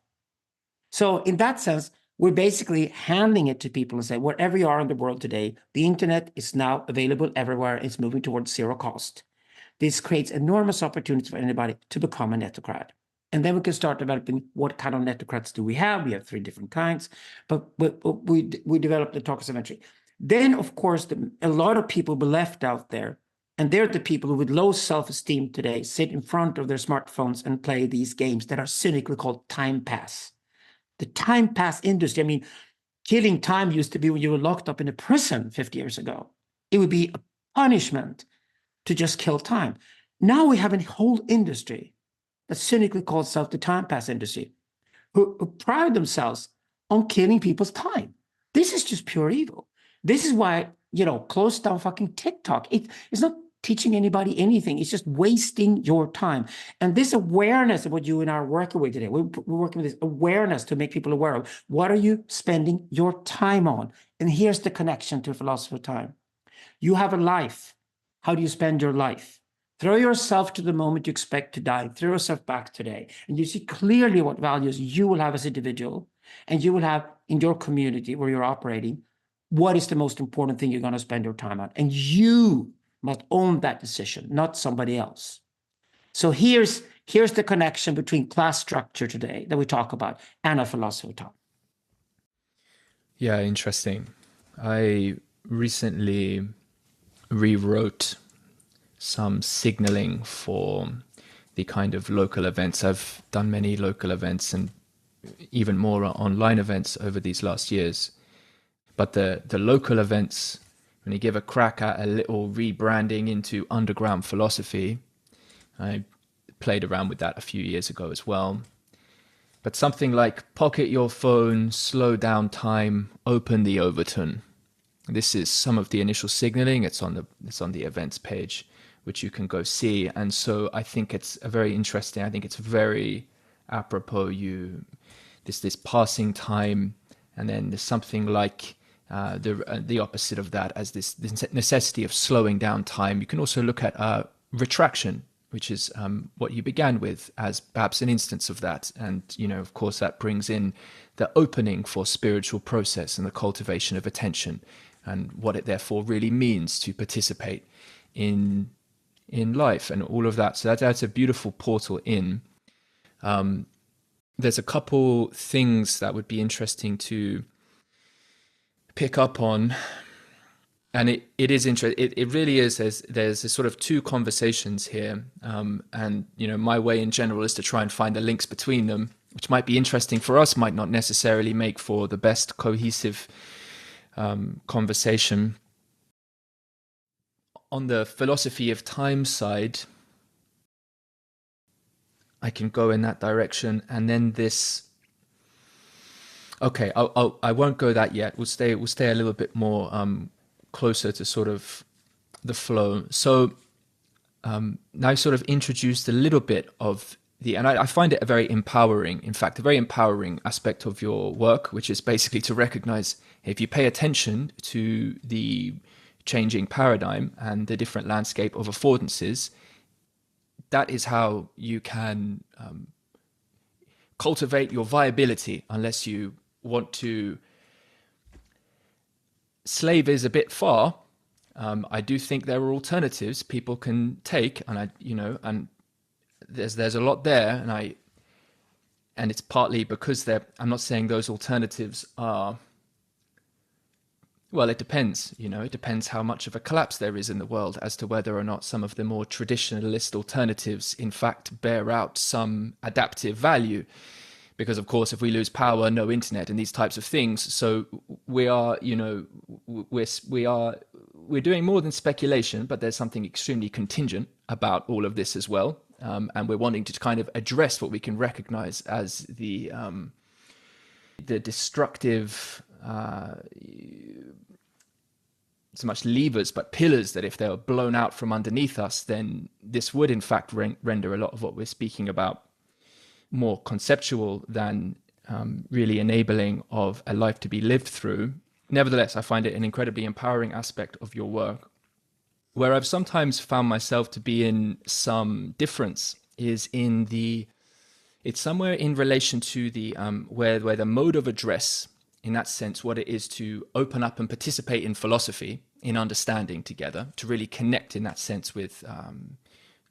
So in that sense, we're basically handing it to people and say, wherever you are in the world today, the internet is now available everywhere. It's moving towards zero cost. This creates enormous opportunities for anybody to become a netocrat. And then we can start developing what kind of netocrats do we have. We have 3 different kinds, but we developed the talkers eventually. Then, of course, a lot of people were left out there. And they're the people who, with low self-esteem today, sit in front of their smartphones and play these games that are cynically called time pass. The time pass industry, I mean, killing time used to be when you were locked up in a prison 50 years ago. It would be a punishment to just kill time. Now we have a whole industry that cynically calls itself the time pass industry, who pride themselves on killing people's time. This is just pure evil. This is why, close down fucking TikTok. It's not teaching anybody anything. It's just wasting your time. And this awareness of what you and I are working with today, we're working with this awareness to make people aware of what are you spending your time on? And here's the connection to philosophy of time. You have a life. How do you spend your life? Throw yourself to the moment you expect to die. Throw yourself back today. And you see clearly what values you will have as an individual. And you will have in your community where you're operating, what is the most important thing you're going to spend your time on? And you must own that decision, not somebody else. So here's the connection between class structure today that we talk about and a philosophy talk. Yeah, interesting. I recently rewrote some signaling for the kind of local events. I've done many local events and even more online events over these last years. But the local events, when you give a crack at a little rebranding into underground philosophy, I played around with that a few years ago as well. But something like pocket your phone, slow down time, open the Overton. This is some of the initial signaling. It's on the events page, which you can go see. And so I think it's a very interesting. I think it's very apropos. This passing time, and then there's something like the opposite of that as this necessity of slowing down time. You can also look at retraction, which is what you began with as perhaps an instance of that. And, of course, that brings in the opening for spiritual process and the cultivation of attention and what it therefore really means to participate in life and all of that. So that's a beautiful portal in. There's a couple things that would be interesting to pick up on. And it is interesting. It really is. There's a sort of two conversations here, and my way in general is to try and find the links between them, which might be interesting for us, might not necessarily make for the best cohesive conversation. On the philosophy of time side, I can go in that direction, and then this. Okay, I won't go that yet. We'll stay a little bit more closer to sort of the flow. So now I've sort of introduced a little bit of and I find it a very empowering aspect of your work, which is basically to recognize if you pay attention to the changing paradigm and the different landscape of affordances, that is how you can cultivate your viability, unless you want to. Slave is a bit far. I do think there are alternatives people can take, and and there's a lot there, and it's partly because I'm not saying those alternatives are. Well, it depends. It depends how much of a collapse there is in the world as to whether or not some of the more traditionalist alternatives, in fact, bear out some adaptive value. Because, of course, if we lose power, no internet and these types of things. So we are, we're doing more than speculation, but there's something extremely contingent about all of this as well. And we're wanting to kind of address what we can recognize as the destructive, so much levers, but pillars that if they were blown out from underneath us, then this would in fact render a lot of what we're speaking about more conceptual than really enabling of a life to be lived through. Nevertheless, I find it an incredibly empowering aspect of your work. Where I've sometimes found myself to be in some difference is it's somewhere in relation to the where the mode of address, in that sense, what it is to open up and participate in philosophy, in understanding together, to really connect in that sense with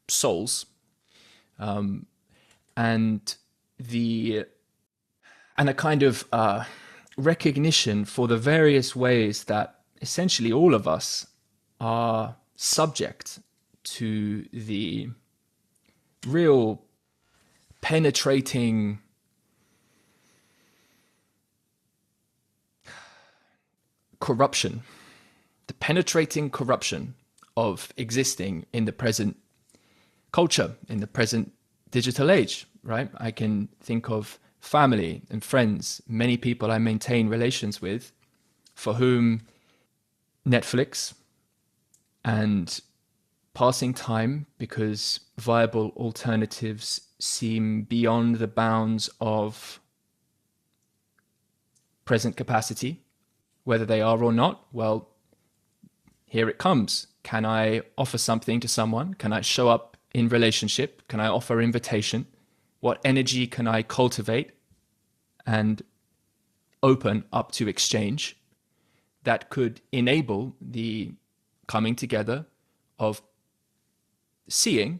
souls. And a kind of recognition for the various ways that essentially all of us are subject to the real penetrating corruption, of existing in the present culture, in the present digital age, right? I can think of family and friends, many people I maintain relations with, for whom Netflix and passing time because viable alternatives seem beyond the bounds of present capacity, whether they are or not. Well, here it comes. Can I offer something to someone? Can I show up in relationship? Can I offer invitation? What energy can I cultivate and open up to exchange that could enable the coming together of seeing,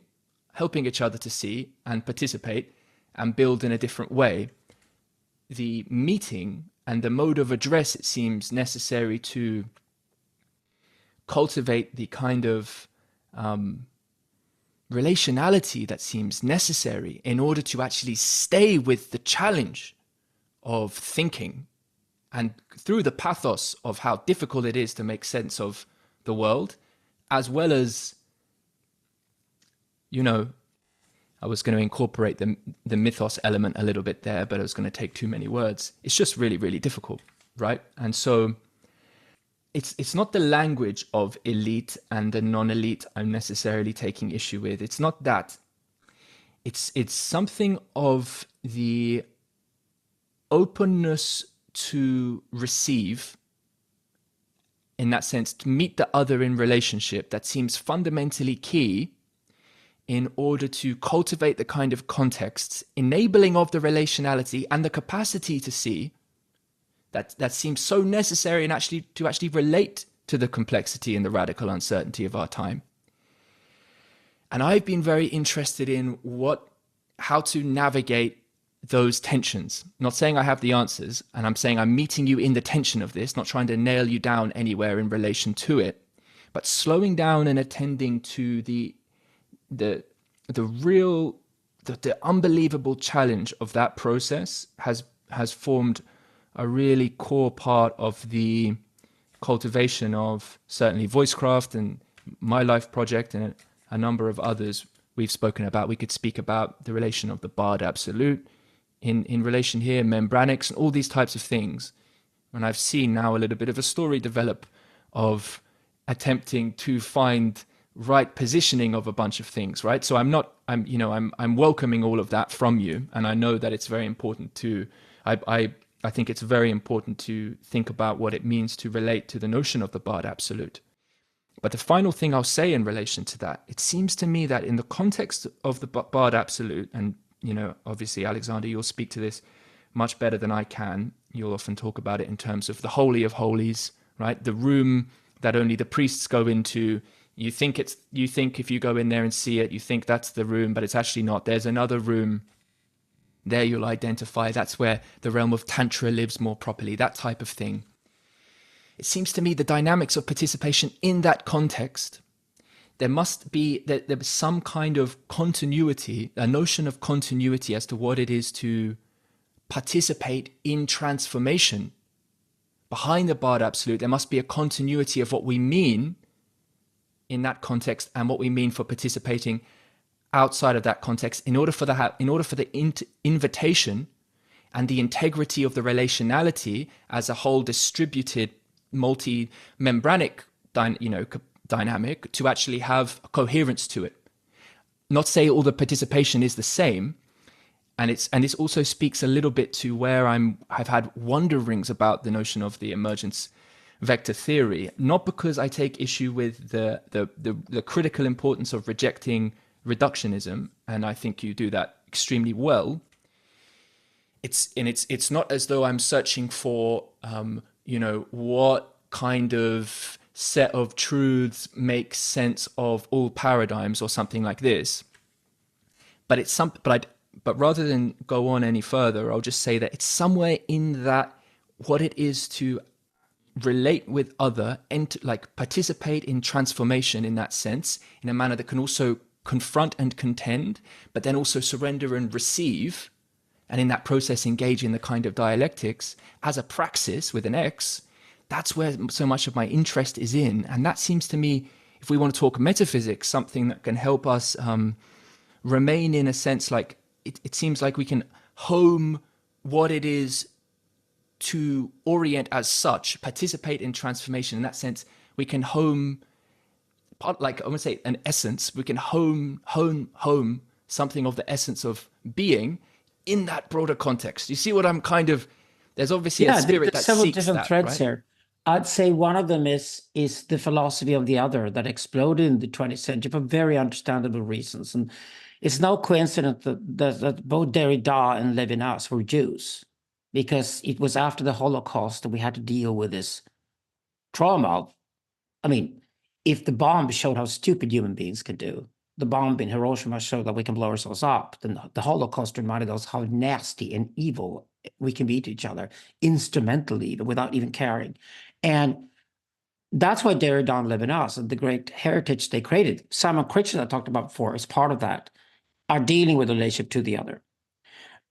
helping each other to see and participate and build in a different way. The meeting and the mode of address, it seems necessary to cultivate the kind of relationality that seems necessary in order to actually stay with the challenge of thinking, and through the pathos of how difficult it is to make sense of the world, as well as, you know, I was going to incorporate the mythos element a little bit there, but it was going to take too many words. It's just really, really difficult, right? And so it's not the language of elite and the non-elite I'm necessarily taking issue with. It's not that. It's something of the openness to receive, in that sense, to meet the other in relationship, that seems fundamentally key in order to cultivate the kind of contexts, enabling of the relationality and the capacity to see that seems so necessary and to actually relate to the complexity and the radical uncertainty of our time. And I've been very interested in how to navigate those tensions. Not saying I have the answers, and I'm saying I'm meeting you in the tension of this, not trying to nail you down anywhere in relation to it, but slowing down and attending to the unbelievable challenge of that process has formed a really core part of the cultivation of certainly Voicecraft and my life project and a number of others we've spoken about. We could speak about the relation of the Bard Absolute in relation here, membranics and all these types of things. And I've seen now a little bit of a story develop of attempting to find right positioning of a bunch of things, right? So I'm welcoming all of that from you, and I know that it's very important to I think it's very important to think about what it means to relate to the notion of the Bard Absolute. But the final thing I'll say in relation to that, it seems to me that in the context of the Bard Absolute, and obviously Alexander, you'll speak to this much better than I can. You'll often talk about it in terms of the Holy of Holies, right? The room that only the priests go into. You think if you go in there and see it, you think that's the room, but it's actually not. There's another room. There you'll identify that's where the realm of Tantra lives more properly, that type of thing. It seems to me the dynamics of participation in that context, there must be there some kind of continuity, a notion of continuity as to what it is to participate in transformation. Behind the Bard Absolute, there must be a continuity of what we mean in that context and what we mean for participating outside of that context, in order for the invitation and the integrity of the relationality as a whole distributed multi-membranic dynamic to actually have a coherence to it. Not say all the participation is the same, and it also speaks a little bit to where I've had wonderings about the notion of the emergence vector theory, not because I take issue with the critical importance of rejecting reductionism, and I think you do that extremely well. It's not as though I'm searching for what kind of set of truths makes sense of all paradigms or something like this. But rather than go on any further, I'll just say that it's somewhere in that what it is to relate with other and participate in transformation in that sense, in a manner that can also confront and contend, but then also surrender and receive, and in that process engage in the kind of dialectics as a praxis with an X. That's where so much of my interest is in, and that seems to me, if we want to talk metaphysics, something that can help us remain in a sense like it seems like we can home what it is to orient as such, participate in transformation. In that sense, we can home, like I want to say, an essence. We can home something of the essence of being in that broader context. You see what I'm kind of? There's obviously a spirit that several seeks different that, threads right? here. I'd say one of them is the philosophy of the other that exploded in the 20th century for very understandable reasons. And it's no coincidence that both Derrida and Levinas were Jews. because it was after the Holocaust that we had to deal with this trauma. I mean, if the bomb showed how stupid human beings could do, the bomb in Hiroshima showed that we can blow ourselves up, then the Holocaust reminded us how nasty and evil we can be to each other, instrumentally, without even caring. And that's why Derrida and Levinas and the great heritage they created, Simon Critchley I talked about before, is part of that, are dealing with the relationship to the other.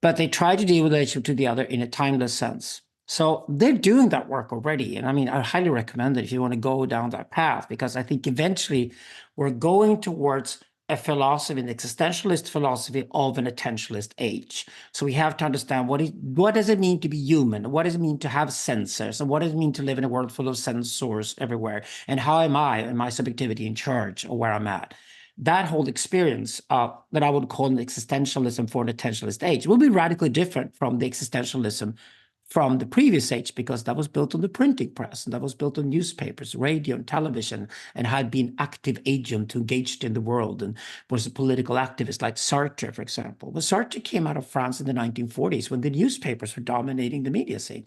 But they try to deal with the relationship to the other in a timeless sense. So they're doing that work already. And I mean, I highly recommend it if you want to go down that path, because I think eventually we're going towards a philosophy, an existentialist philosophy of an attentionalist age. So we have to understand what does it mean to be human? What does it mean to have sensors? And what does it mean to live in a world full of sensors everywhere? And how am I and my subjectivity in charge of where I'm at? That whole experience that I would call an existentialism for an attentionalist age will be radically different from the existentialism from the previous age, because that was built on the printing press, and that was built on newspapers, radio, and television, and had been active agent who engaged in the world and was a political activist, like Sartre, for example. But Sartre came out of France in the 1940s when the newspapers were dominating the media scene.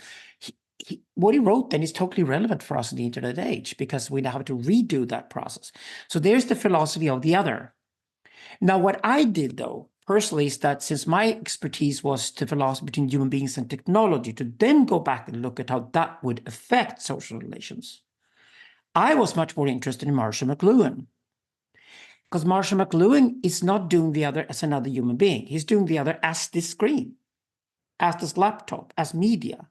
What he wrote then is totally relevant for us in the internet age, because we now have to redo that process. So there's the philosophy of the other. Now, what I did, though, personally, is that since my expertise was to philosophy between human beings and technology, to then go back and look at how that would affect social relations, I was much more interested in Marshall McLuhan. Because Marshall McLuhan is not doing the other as another human being. He's doing the other as this screen, as this laptop, as media.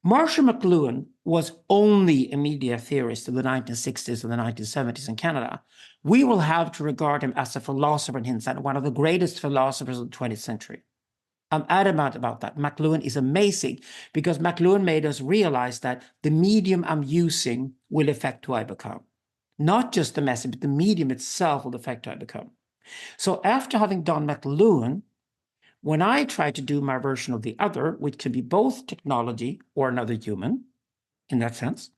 Marshall McLuhan was only a media theorist in the 1960s and the 1970s in Canada. We will have to regard him as a philosopher in hindsight, one of the greatest philosophers of the 20th century. I'm adamant about that. McLuhan is amazing because McLuhan made us realize that the medium I'm using will affect who I become. Not just the message, but the medium itself will affect who I become. So after having done McLuhan, when I try to do my version of the other, which can be both technology or another human, in that sense,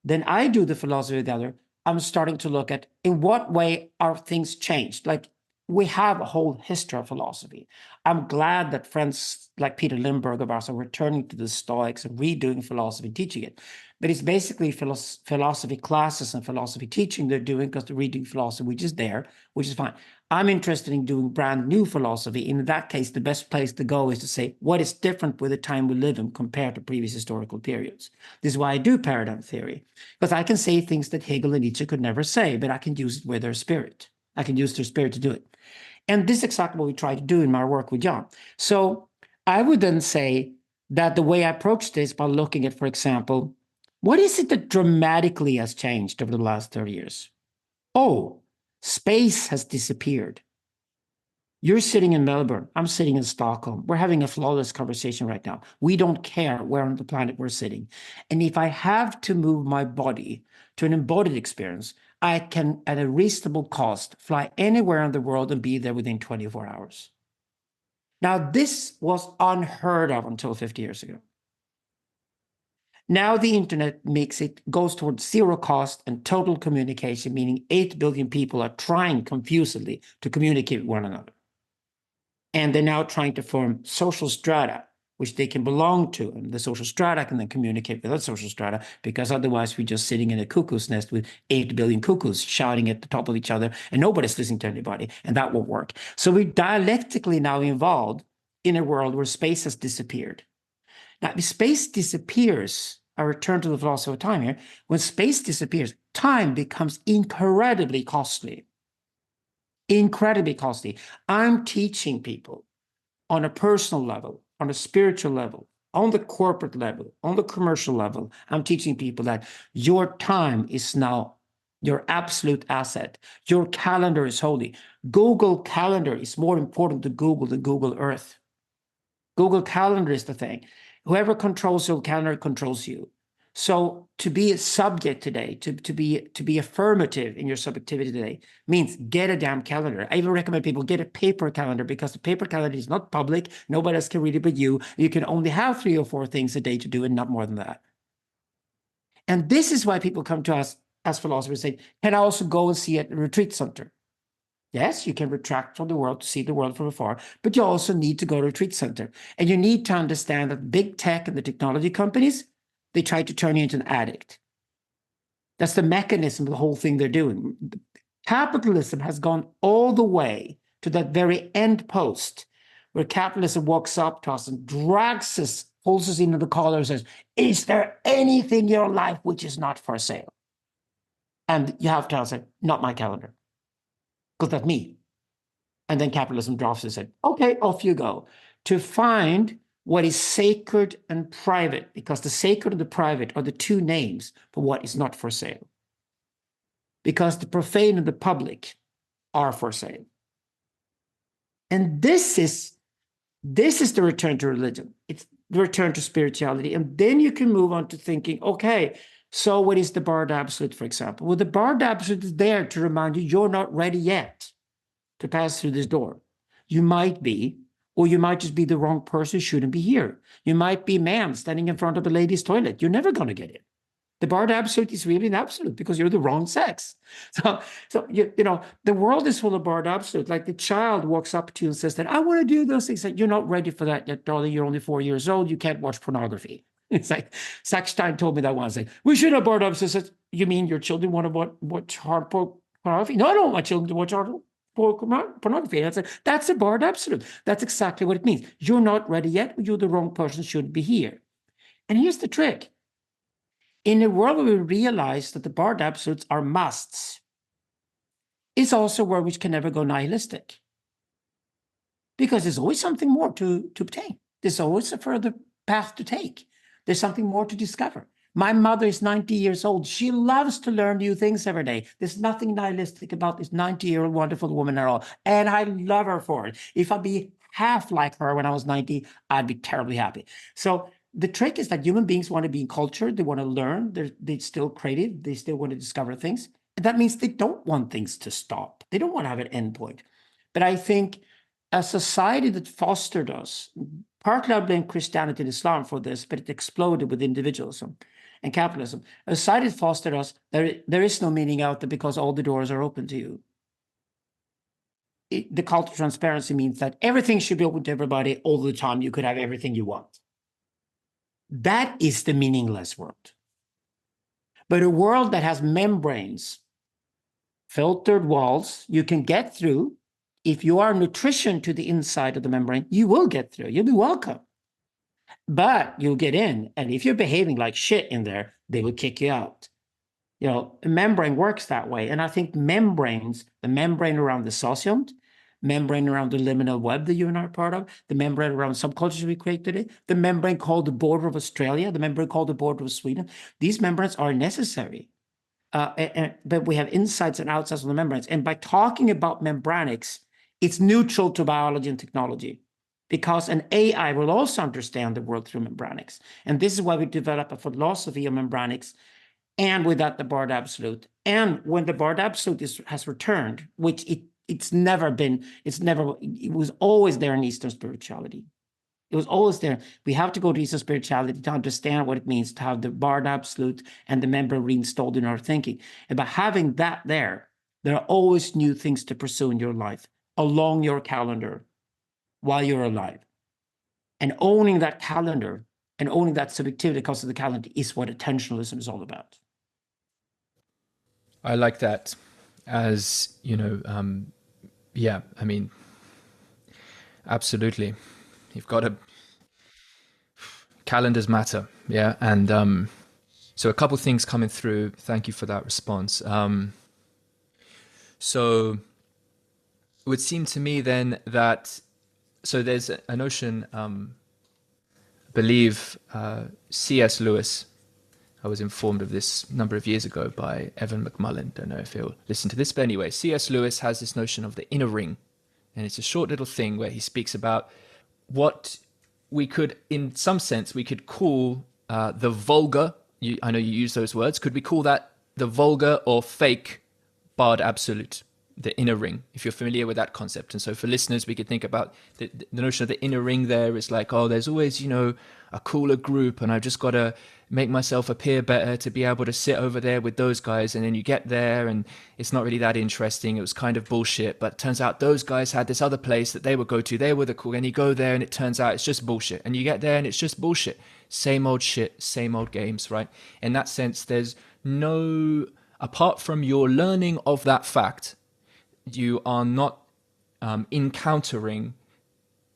then I do the philosophy of the other. I'm starting to look at in what way are things changed. Like we have a whole history of philosophy. I'm glad that friends like Peter Lindbergh of ours are returning to the Stoics and redoing philosophy and teaching it. But it's basically philosophy classes and philosophy teaching they're doing because they're reading philosophy, which is there, which is fine. I'm interested in doing brand new philosophy. In that case, the best place to go is to say, what is different with the time we live in compared to previous historical periods? This is why I do paradigm theory, because I can say things that Hegel and Nietzsche could never say, but I can use it with their spirit. I can use their spirit to do it. And this is exactly what we try to do in my work with Jung. So I would then say that the way I approach this by looking at, for example, what is it that dramatically has changed over the last 30 years? Oh, space has disappeared. You're sitting in Melbourne. I'm sitting in Stockholm. We're having a flawless conversation right now. We don't care where on the planet we're sitting. And if I have to move my body to an embodied experience, I can, at a reasonable cost, fly anywhere in the world and be there within 24 hours. Now, this was unheard of until 50 years ago. Now the internet goes towards zero cost and total communication, meaning 8 billion people are trying confusedly to communicate with one another. And they're now trying to form social strata, which they can belong to. And the social strata can then communicate with other social strata, because otherwise we're just sitting in a cuckoo's nest with 8 billion cuckoos shouting at the top of each other, and nobody's listening to anybody, and that won't work. So we're dialectically now involved in a world where space has disappeared. Now, if space disappears, I return to the philosophy of time here, when space disappears, time becomes incredibly costly. Incredibly costly. I'm teaching people on a personal level, on a spiritual level, on the corporate level, on the commercial level. I'm teaching people that your time is now your absolute asset. Your calendar is holy. Google Calendar is more important to Google than Google Earth. Google Calendar is the thing. Whoever controls your calendar controls you. So to be a subject today, to be affirmative in your subjectivity today, means get a damn calendar. I even recommend people get a paper calendar, because the paper calendar is not public. Nobody else can read it but you. You can only have 3 or 4 things a day to do, and not more than that. And this is why people come to us as philosophers and say, can I also go and see at a retreat center? Yes, you can retract from the world to see the world from afar, but you also need to go to a retreat center. And you need to understand that big tech and the technology companies, they try to turn you into an addict. That's the mechanism of the whole thing they're doing. Capitalism has gone all the way to that very end post where capitalism walks up to us and drags us, pulls us into the collar and says, is there anything in your life which is not for sale? And you have to answer, not my calendar, because that's me. And then capitalism drops and said, okay, off you go to find what is sacred and private, because the sacred and the private are the two names for what is not for sale. Because the profane and the public are for sale. And this is the return to religion. It's the return to spirituality. And then you can move on to thinking, okay, so what is the Barred Absolute, for example? Well, the Barred Absolute is there to remind you you're not ready yet to pass through this door. You might be, or you might just be the wrong person who shouldn't be here. You might be a man standing in front of a lady's toilet. You're never going to get in. The Barred Absolute is really an absolute because you're the wrong sex. So you know, the world is full of Barred Absolute. Like the child walks up to you and says that, I want to do those things. Like, you're not ready for that yet, darling. You're only 4 years old. You can't watch pornography. It's like, Sackstein told me that once. Like, we should have Barred Absolute. You mean your children want to watch hardcore pornography? No, I don't want my children to watch hardcore pornography. That's a Barred Absolute. That's exactly what it means. You're not ready yet. You're the wrong person, shouldn't be here. And here's the trick. In a world where we realize that the Barred Absolutes are musts, it's also a world which can never go nihilistic. Because there's always something more to obtain. There's always a further path to take. There's something more to discover. My mother is 90 years old. She loves to learn new things every day. There's nothing nihilistic about this 90-year-old wonderful woman at all. And I love her for it. If I'd be half like her when I was 90, I'd be terribly happy. So the trick is that human beings want to be in culture. They want to learn. They're still creative. They still want to discover things. And that means they don't want things to stop. They don't want to have an endpoint. But I think a society that fostered us, partly I blame Christianity and Islam for this, but it exploded with individualism and capitalism. A society that fostered us, there is no meaning out there because all the doors are open to you. The cult of transparency means that everything should be open to everybody all the time. You could have everything you want. That is the meaningless world. But a world that has membranes, filtered walls, you can get through. If you are nutrition to the inside of the membrane, you will get through. You'll be welcome. But you'll get in. And if you're behaving like shit in there, they will kick you out. You know, a membrane works that way. And I think membranes, the membrane around the sociomt, membrane around the liminal web that you and I are part of, the membrane around subcultures we create today, the membrane called the border of Australia, the membrane called the border of Sweden. These membranes are necessary. But we have insides and outsides of the membranes. And by talking about membranics, it's neutral to biology and technology because an AI will also understand the world through membranics. And this is why we develop a philosophy of membranics and with that, the Barred Absolute. And when the Barred Absolute has returned, which it was always there in Eastern spirituality. It was always there. We have to go to Eastern spirituality to understand what it means to have the Barred Absolute and the membrane reinstalled in our thinking. And by having that there are always new things to pursue in your life along your calendar while you're alive. And owning that calendar and owning that subjectivity because of the calendar is what attentionalism is all about. I like that. As you know, yeah, I mean, absolutely. You've got to, calendars matter, yeah. And so a couple things coming through. Thank you for that response. So it would seem to me then that, so there's a notion, I believe C.S. Lewis, I was informed of this a number of years ago by Evan McMullen. Don't know if he'll listen to this, but anyway, C.S. Lewis has this notion of the inner ring. And it's a short little thing where he speaks about what we could, in some sense, we could call the vulgar. I know you use those words. Could we call that the vulgar or fake Barred Absolute, the inner ring, if you're familiar with that concept? And so for listeners, we could think about the notion of the inner ring there is like, oh, there's always, you know, a cooler group and I've just got to make myself appear better to be able to sit over there with those guys. And then you get there and it's not really that interesting. It was kind of bullshit. But it turns out those guys had this other place that they would go to. They were the cool. And you go there and it turns out it's just bullshit. And you get there and it's just bullshit. Same old shit, same old games, right? In that sense, there's no, apart from your learning of that fact, you are not encountering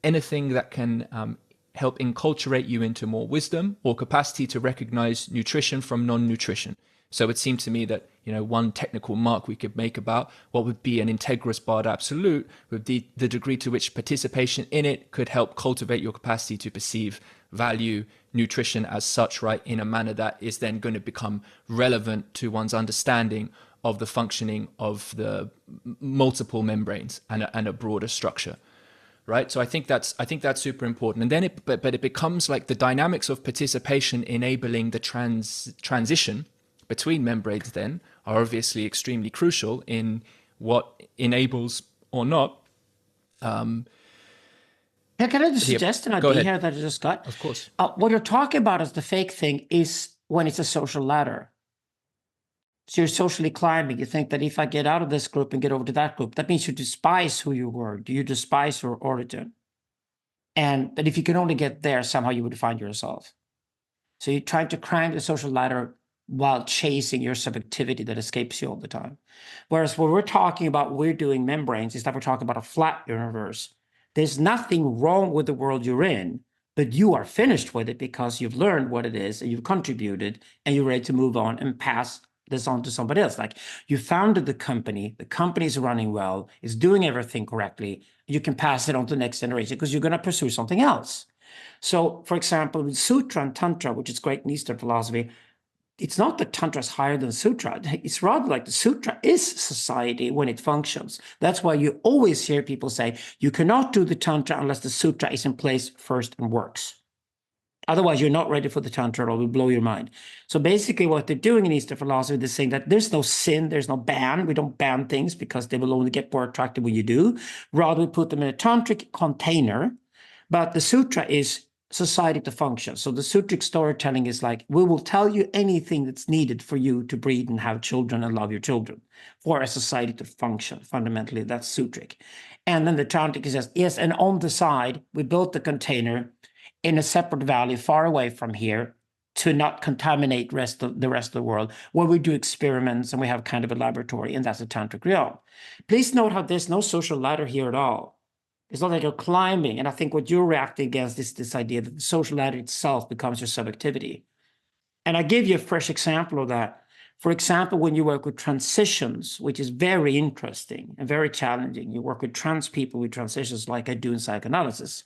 anything that can help enculturate you into more wisdom or capacity to recognize nutrition from non-nutrition. So it seemed to me that, one technical mark we could make about what would be an integrous barred absolute would be the degree to which participation in it could help cultivate your capacity to perceive value, nutrition as such, right, in a manner that is then going to become relevant to one's understanding of the functioning of the multiple membranes and a broader structure. Right, so I think that's super important, and then it becomes like the dynamics of participation enabling the transition between membranes. Then are obviously extremely crucial in what enables or not. Can I just suggest an idea here that I just got? Of course. What you're talking about as the fake thing is when it's a social ladder. So you're socially climbing. You think that if I get out of this group and get over to that group, that means you despise who you were. Do you despise your origin? And that if you can only get there, somehow you would find yourself. So you're trying to climb the social ladder while chasing your subjectivity that escapes you all the time. Whereas when we're talking about we're doing membranes, is that we're talking about a flat universe. There's nothing wrong with the world you're in, but you are finished with it because you've learned what it is and you've contributed and you're ready to move on and pass this on to somebody else. Like you founded the company is running well, it's doing everything correctly. You can pass it on to the next generation because you're going to pursue something else. So, for example, with Sutra and Tantra, which is great in Eastern philosophy, it's not that Tantra is higher than Sutra. It's rather like the Sutra is society when it functions. That's why you always hear people say, you cannot do the Tantra unless the Sutra is in place first and works. Otherwise, you're not ready for the Tantra, or it will blow your mind. So basically what they're doing in Eastern philosophy, they're saying that there's no sin, there's no ban. We don't ban things because they will only get more attractive when you do. Rather, we put them in a tantric container. But the sutra is society to function. So the sutric storytelling is like, we will tell you anything that's needed for you to breed and have children and love your children for a society to function. Fundamentally, that's sutric. And then the tantric says, yes, and on the side, we built the container in a separate valley far away from here to not contaminate the rest of the world, where we do experiments and we have kind of a laboratory, and that's a tantric realm. Please note how there's no social ladder here at all. It's not like you're climbing, and I think what you're reacting against is this idea that the social ladder itself becomes your subjectivity. And I give you a fresh example of that. For example, when you work with transitions, which is very interesting and very challenging, you work with trans people with transitions like I do in psychoanalysis.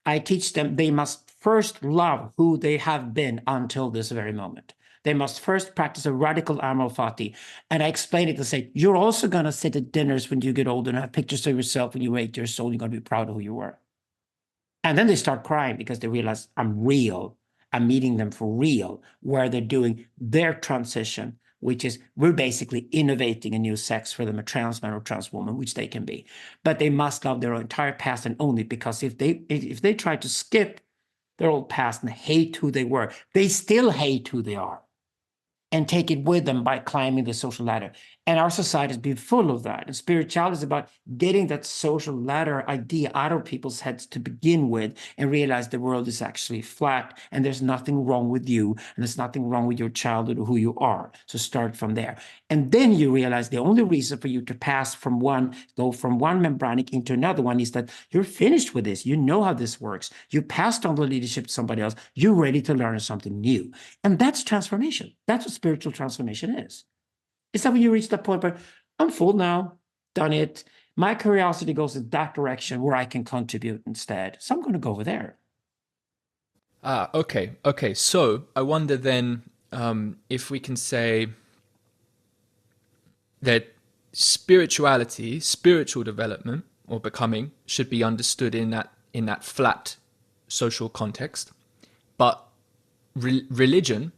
I teach them they must first love who they have been until this very moment. They must first practice a radical amor fati. And I explain it to say, you're also going to sit at dinners when you get older and have pictures of yourself when you were 8 years old. You're going to be proud of who you were. And then they start crying because they realize I'm real. I'm meeting them for real, where they're doing their transition, which is we're basically innovating a new sex for them, a trans man or trans woman, which they can be. But they must love their entire past and own it, because if they try to skip their old past and hate who they were, they still hate who they are and take it with them by climbing the social ladder. And our society has been full of that. And spirituality is about getting that social ladder idea out of people's heads to begin with and realize the world is actually flat and there's nothing wrong with you and there's nothing wrong with your childhood or who you are. So start from there. And then you realize the only reason for you to go from one membranic into another one is that you're finished with this. You know how this works. You passed on the leadership to somebody else. You're ready to learn something new. And that's transformation. That's what spiritual transformation is. It's that when you reach that point where I'm full now, done it. My curiosity goes in that direction where I can contribute instead. So I'm going to go over there. Okay. So I wonder then if we can say that spirituality, spiritual development or becoming should be understood in that flat social context, but religion.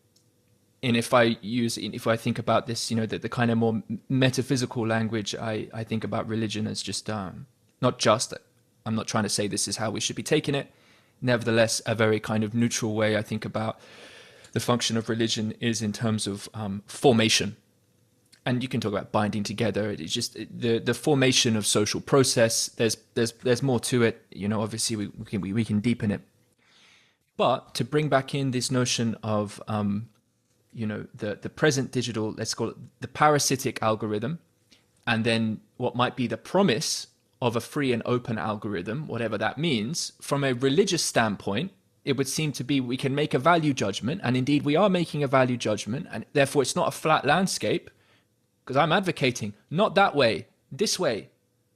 And if I think about this, the kind of more metaphysical language, I think about religion as just, I'm not trying to say this is how we should be taking it. Nevertheless, a very kind of neutral way I think about the function of religion is in terms of formation. And you can talk about binding together. It's just the formation of social process. There's more to it. Obviously we can deepen it. But to bring back in this notion of the present digital, let's call it the parasitic algorithm, and then what might be the promise of a free and open algorithm, whatever that means, from a religious standpoint, it would seem to be we can make a value judgment, and indeed we are making a value judgment, and therefore it's not a flat landscape, because I'm advocating not that way, this way.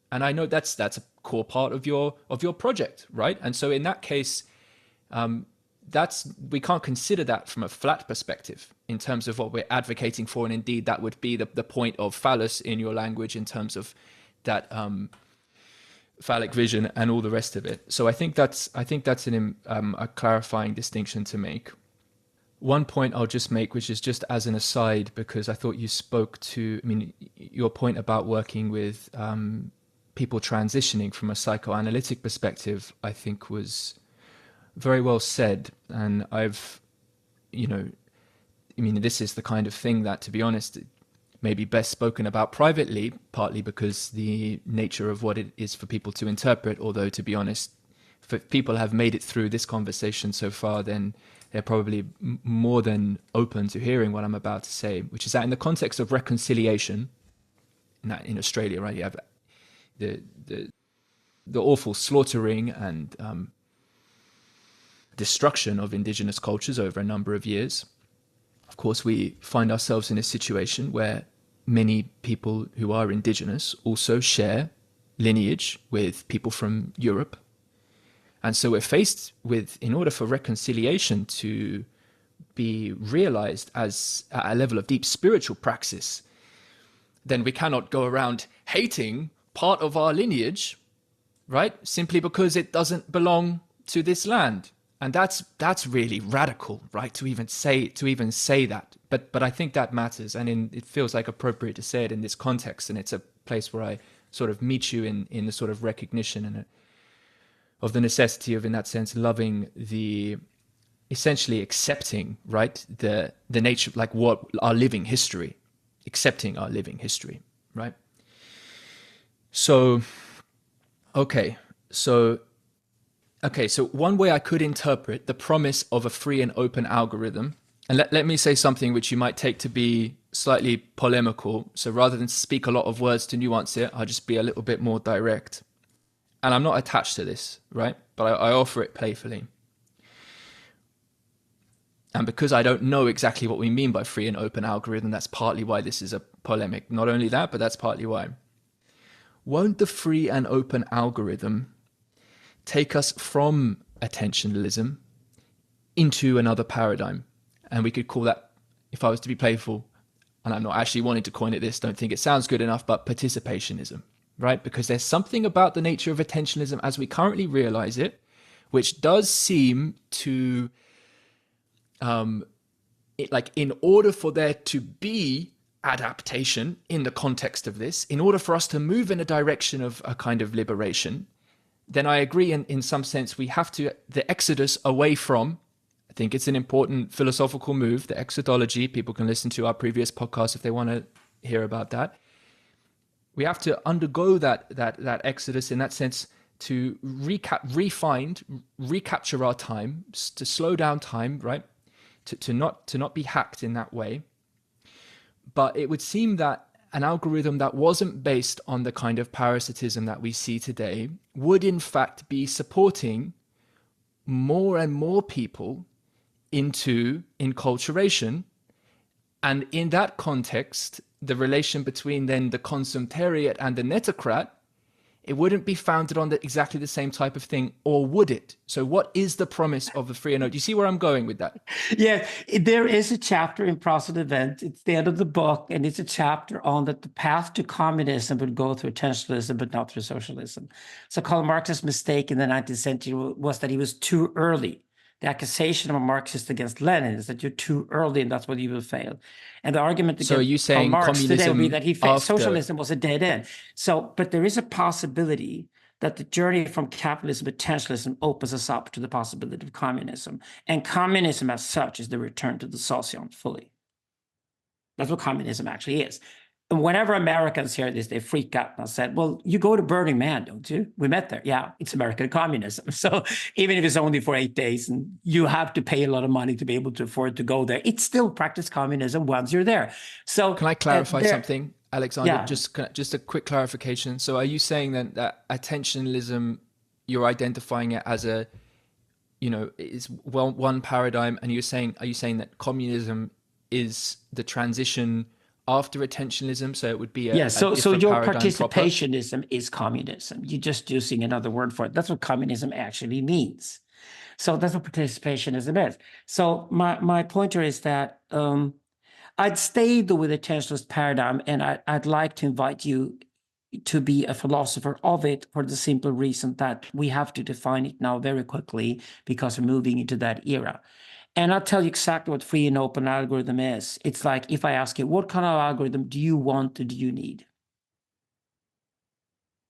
And I know that's a core part of your project, right? And so in that case, we can't consider that from a flat perspective in terms of what we're advocating for, and indeed that would be the point of phallus in your language in terms of that phallic vision and all the rest of it. So I think that's a clarifying distinction to make. One point I'll just make, which is just as an aside, because I thought you spoke to, your point about working with people transitioning from a psychoanalytic perspective, I think was very well said. And this is the kind of thing that, to be honest, may be best spoken about privately, partly because the nature of what it is for people to interpret, although, to be honest, if people have made it through this conversation so far, then they're probably more than open to hearing what I'm about to say, which is that in the context of reconciliation, in Australia, right, you have the awful slaughtering and destruction of indigenous cultures over a number of years. Of course, we find ourselves in a situation where many people who are indigenous also share lineage with people from Europe. And so we're faced with, in order for reconciliation to be realized as at a level of deep spiritual praxis, then we cannot go around hating part of our lineage, right? Simply because it doesn't belong to this land. And that's really radical, right? To even say that. But I think that matters, and it feels like appropriate to say it in this context. And it's a place where I sort of meet you in the sort of recognition and of the necessity of, in that sense, loving essentially accepting, right, the nature of like what our living history, accepting our living history, right? So one way I could interpret the promise of a free and open algorithm, and let me say something which you might take to be slightly polemical. So rather than speak a lot of words to nuance it, I'll just be a little bit more direct. And I'm not attached to this, right? But I offer it playfully. And because I don't know exactly what we mean by free and open algorithm, that's partly why this is a polemic. Not only that, but that's partly why. Won't the free and open algorithm take us from attentionalism into another paradigm? And we could call that, if I was to be playful, and I'm not actually wanting to coin it this, don't think it sounds good enough, but participationism, right? Because there's something about the nature of attentionalism as we currently realize it, which does seem to, in order for there to be adaptation in the context of this, in order for us to move in a direction of a kind of liberation, then I agree in some sense we have to, the exodus away from, I think it's an important philosophical move, the exodology. People can listen to our previous podcast if they want to hear about that. We have to undergo that exodus in that sense to recapture our time, to slow down time, right? To not be hacked in that way. But it would seem that an algorithm that wasn't based on the kind of parasitism that we see today would in fact be supporting more and more people into enculturation. And in that context, the relation between then the consummariat and the netocrat, it wouldn't be founded on exactly the same type of thing, or would it? So what is the promise of the free and open? Do you see where I'm going with that? Yeah, there is a chapter in Process Event. It's the end of the book, and it's a chapter on that the path to communism would go through attentionalism, but not through socialism. So Karl Marx's mistake in the 19th century was that he was too early. The accusation of a Marxist against Lenin is that you're too early, and that's why you will fail. And the argument against are you saying Karl Marx today would be that he failed. after... Socialism was a dead end. So, but there is a possibility that the journey from capitalism to potentialism opens us up to the possibility of communism. And communism as such is the return to the socion fully. That's what communism actually is. And whenever Americans hear this, they freak out and said, well, you go to Burning Man, don't you? We met there. Yeah, it's American communism. So even if it's only for 8 days and you have to pay a lot of money to be able to afford to go there, it's still practice communism once you're there. So can I clarify something, Alexander? Yeah. Just a quick clarification. So are you saying then that attentionalism, you're identifying it as a, it's one paradigm, and are you saying that communism is the transition after attentionalism, so it would be a so different your paradigm participationism is communism. You're just using another word for it. That's what communism actually means. So that's what participationism is. So my pointer is that I'd stay though with the attentionalist paradigm, and I'd like to invite you to be a philosopher of it for the simple reason that we have to define it now very quickly because we're moving into that era. And I'll tell you exactly what free and open algorithm is. It's like if I ask you, what kind of algorithm do you want or do you need?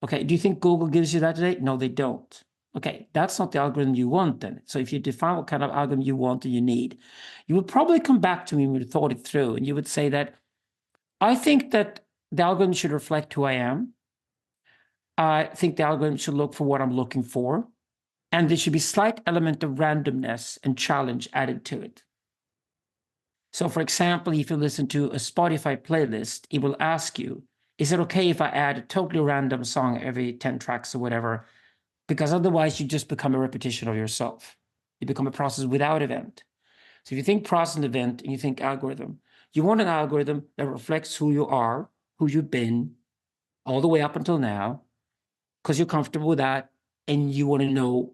Okay, do you think Google gives you that today? No, they don't. Okay, that's not the algorithm you want then. So if you define what kind of algorithm you want or you need, you would probably come back to me when you thought it through and you would say that I think that the algorithm should reflect who I am. I think the algorithm should look for what I'm looking for. And there should be slight element of randomness and challenge added to it. So for example, if you listen to a Spotify playlist, it will ask you, is it okay if I add a totally random song every 10 tracks or whatever? Because otherwise you just become a repetition of yourself. You become a process without event. So if you think process and event and you think algorithm, you want an algorithm that reflects who you are, who you've been, all the way up until now, because you're comfortable with that and you want to know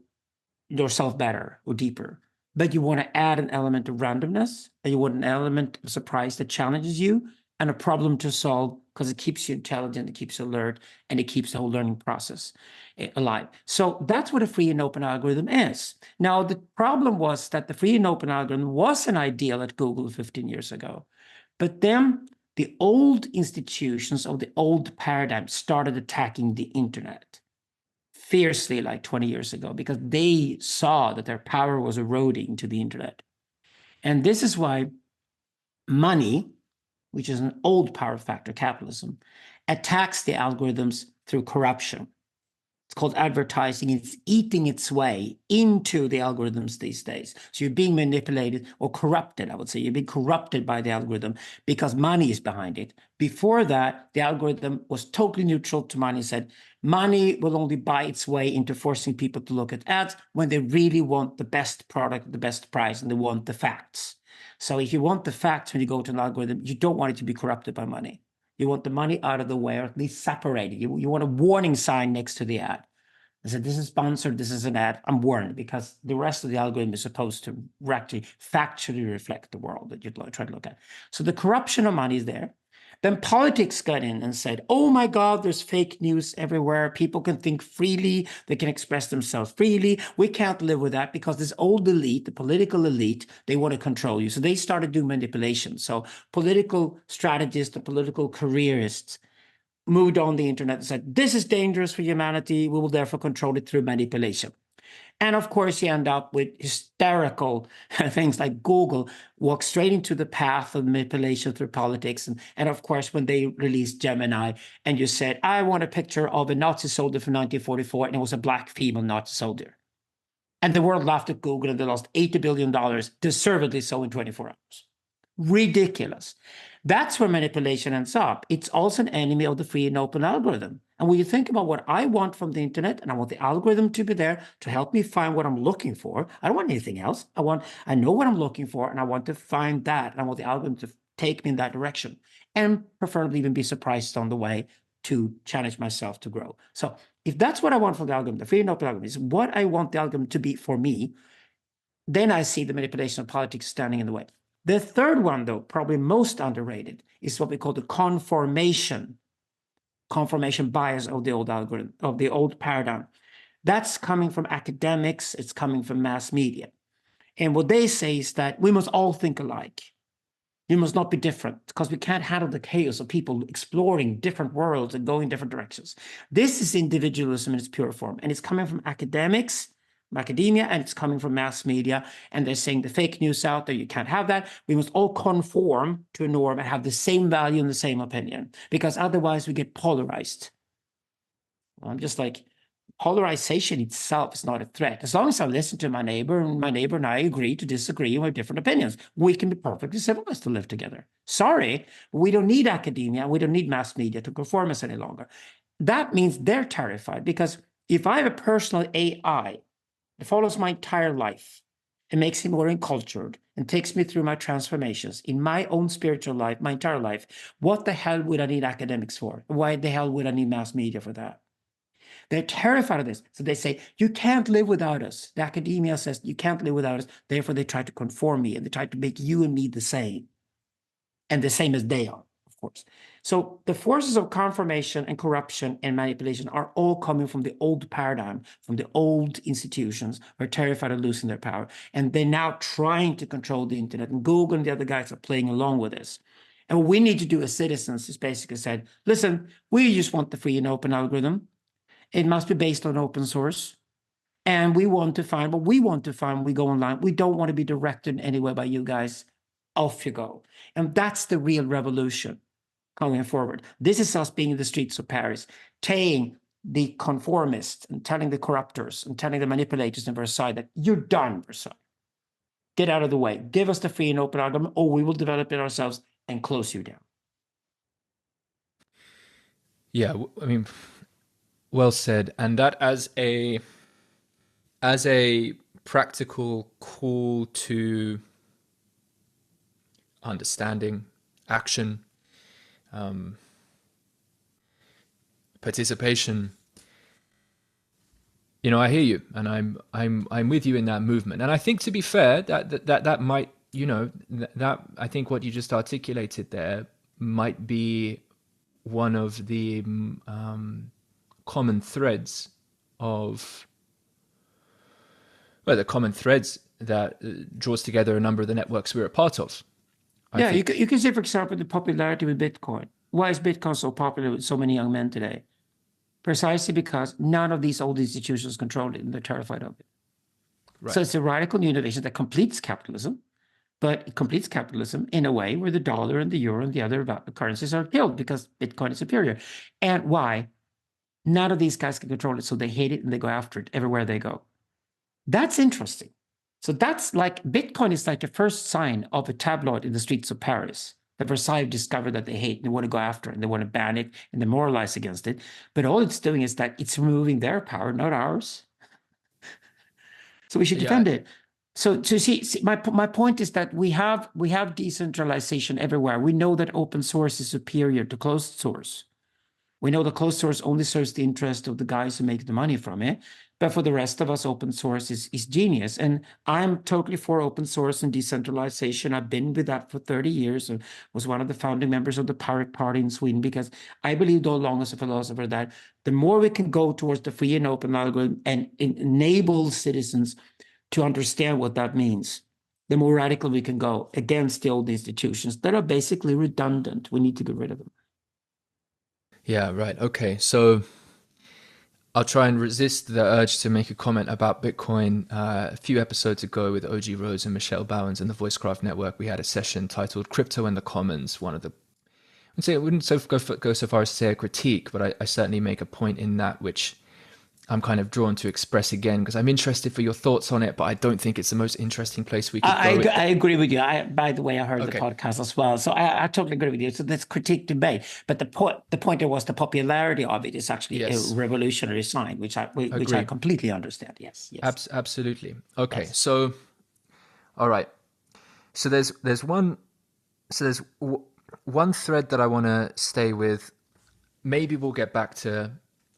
yourself better or deeper. But you want to add an element of randomness, and you want an element of surprise that challenges you, and a problem to solve because it keeps you intelligent, it keeps you alert, and it keeps the whole learning process alive. So that's what a free and open algorithm is. Now, the problem was that the free and open algorithm was an ideal at Google 15 years ago. But then the old institutions of the old paradigm started attacking the internet fiercely like 20 years ago because they saw that their power was eroding to the internet. And this is why money, which is an old power factor, capitalism, attacks the algorithms through corruption. It's called advertising. It's eating its way into the algorithms these days. So you're being manipulated or corrupted, I would say. You're being corrupted by the algorithm because money is behind it. Before that, the algorithm was totally neutral to money, said money will only buy its way into forcing people to look at ads when they really want the best product, the best price, and they want the facts. So if you want the facts when you go to an algorithm, you don't want it to be corrupted by money. You want the money out of the way, or at least separated. You want a warning sign next to the ad. I said, this is sponsored, this is an ad. I'm warned because the rest of the algorithm is supposed to actually factually reflect the world that you're trying to look at. So the corruption of money is there. Then politics got in and said, oh my God, there's fake news everywhere. People can think freely. They can express themselves freely. We can't live with that because this old elite, the political elite, they want to control you. So they started doing manipulation. So political strategists, the political careerists moved on the internet and said, this is dangerous for humanity. We will therefore control it through manipulation. And of course, you end up with hysterical things like Google walks straight into the path of manipulation through politics. And of course, when they released Gemini and you said, I want a picture of a Nazi soldier from 1944, and it was a black female Nazi soldier. And the world laughed at Google and they lost $80 billion, deservedly so, in 24 hours. Ridiculous. That's where manipulation ends up. It's also an enemy of the free and open algorithm. And when you think about what I want from the internet, and I want the algorithm to be there to help me find what I'm looking for, I don't want anything else. I know what I'm looking for, and I want to find that. And I want the algorithm to take me in that direction, and preferably even be surprised on the way to challenge myself to grow. So if that's what I want from the algorithm, the free and open algorithm is what I want the algorithm to be for me, then I see the manipulation of politics standing in the way. The third one, though, probably most underrated, is what we call the confirmation bias of the old algorithm, of the old paradigm. That's coming from academics, it's coming from mass media. And what they say is that we must all think alike. You must not be different because we can't handle the chaos of people exploring different worlds and going different directions. This is individualism in its pure form, and it's coming from academics, from academia, and it's coming from mass media. And they're saying the fake news out there, you can't have that. We must all conform to a norm and have the same value and the same opinion, because otherwise we get polarized. Well, I'm just like, polarization itself is not a threat. As long as I listen to my neighbor and I agree to disagree and we have different opinions, we can be perfectly civilized to live together. Sorry, we don't need academia, we don't need mass media to conform us any longer. That means they're terrified, because if I have a personal AI that follows my entire life and makes me more encultured and takes me through my transformations in my own spiritual life, my entire life, what the hell would I need academics for? Why the hell would I need mass media for that? They're terrified of this. So they say, you can't live without us. The academia says you can't live without us. Therefore, they try to conform me and they try to make you and me the same. And the same as they are, of course. So the forces of confirmation and corruption and manipulation are all coming from the old paradigm, from the old institutions who are terrified of losing their power. And they're now trying to control the internet. And Google and the other guys are playing along with this. And what we need to do as citizens is basically said, listen, we just want the free and open algorithm. It must be based on open source. And we want to find what we want to find when we go online. We don't want to be directed anywhere by you guys. Off you go. And that's the real revolution going forward. This is us being in the streets of Paris, telling the conformists and telling the corruptors and telling the manipulators in Versailles that you're done, Versailles. Get out of the way. Give us the free and open argument, or we will develop it ourselves and close you down. Yeah, I mean, well said. And that as a practical call to understanding, action, participation. You know, I hear you, and I'm with you in that movement. And I think, to be fair, that might, you know, that I think what you just articulated there might be one of the common threads of, well, the common threads that draws together a number of the networks we're a part of. Yeah, you can say, for example, the popularity with Bitcoin. Why is Bitcoin so popular with so many young men today? Precisely because none of these old institutions control it and they're terrified of it. Right. So it's a radical new innovation that completes capitalism, but it completes capitalism in a way where the dollar and the euro and the other currencies are killed because Bitcoin is superior. And why? None of these guys can control it, so they hate it and they go after it everywhere they go. That's interesting. So that's like, Bitcoin is like the first sign of a tabloid in the streets of Paris that Versailles discovered that they hate and they want to go after it and they want to ban it and they moralize against it. But all it's doing is that it's removing their power, not ours. So we should defend it. So to see my point is that we have decentralization everywhere. We know that open source is superior to closed source. We know the closed source only serves the interest of the guys who make the money from it. But for the rest of us, open source is genius. And I'm totally for open source and decentralization. I've been with that for 30 years and was one of the founding members of the Pirate Party in Sweden, because I believed all along as a philosopher that the more we can go towards the free and open algorithm and enable citizens to understand what that means, the more radical we can go against the old institutions that are basically redundant. We need to get rid of them. Yeah, right. Okay. So I'll try and resist the urge to make a comment about Bitcoin. A few episodes ago with OG Rose and Michelle Bowens and the Voicecraft Network, we had a session titled Crypto and the Commons. One of the, I'd say, it wouldn't go so far as to say a critique, but I certainly make a point in that which I'm kind of drawn to express again, because I'm interested for your thoughts on it, but I don't think it's the most interesting place we could go. I agree with you. By the way, I heard the podcast as well, so I totally agree with you. So that's critique debate, but the point was the popularity of it is actually a revolutionary sign, which I completely understand. Yes. Absolutely. Okay, so all right, so there's one thread that I want to stay with. Maybe we'll get back to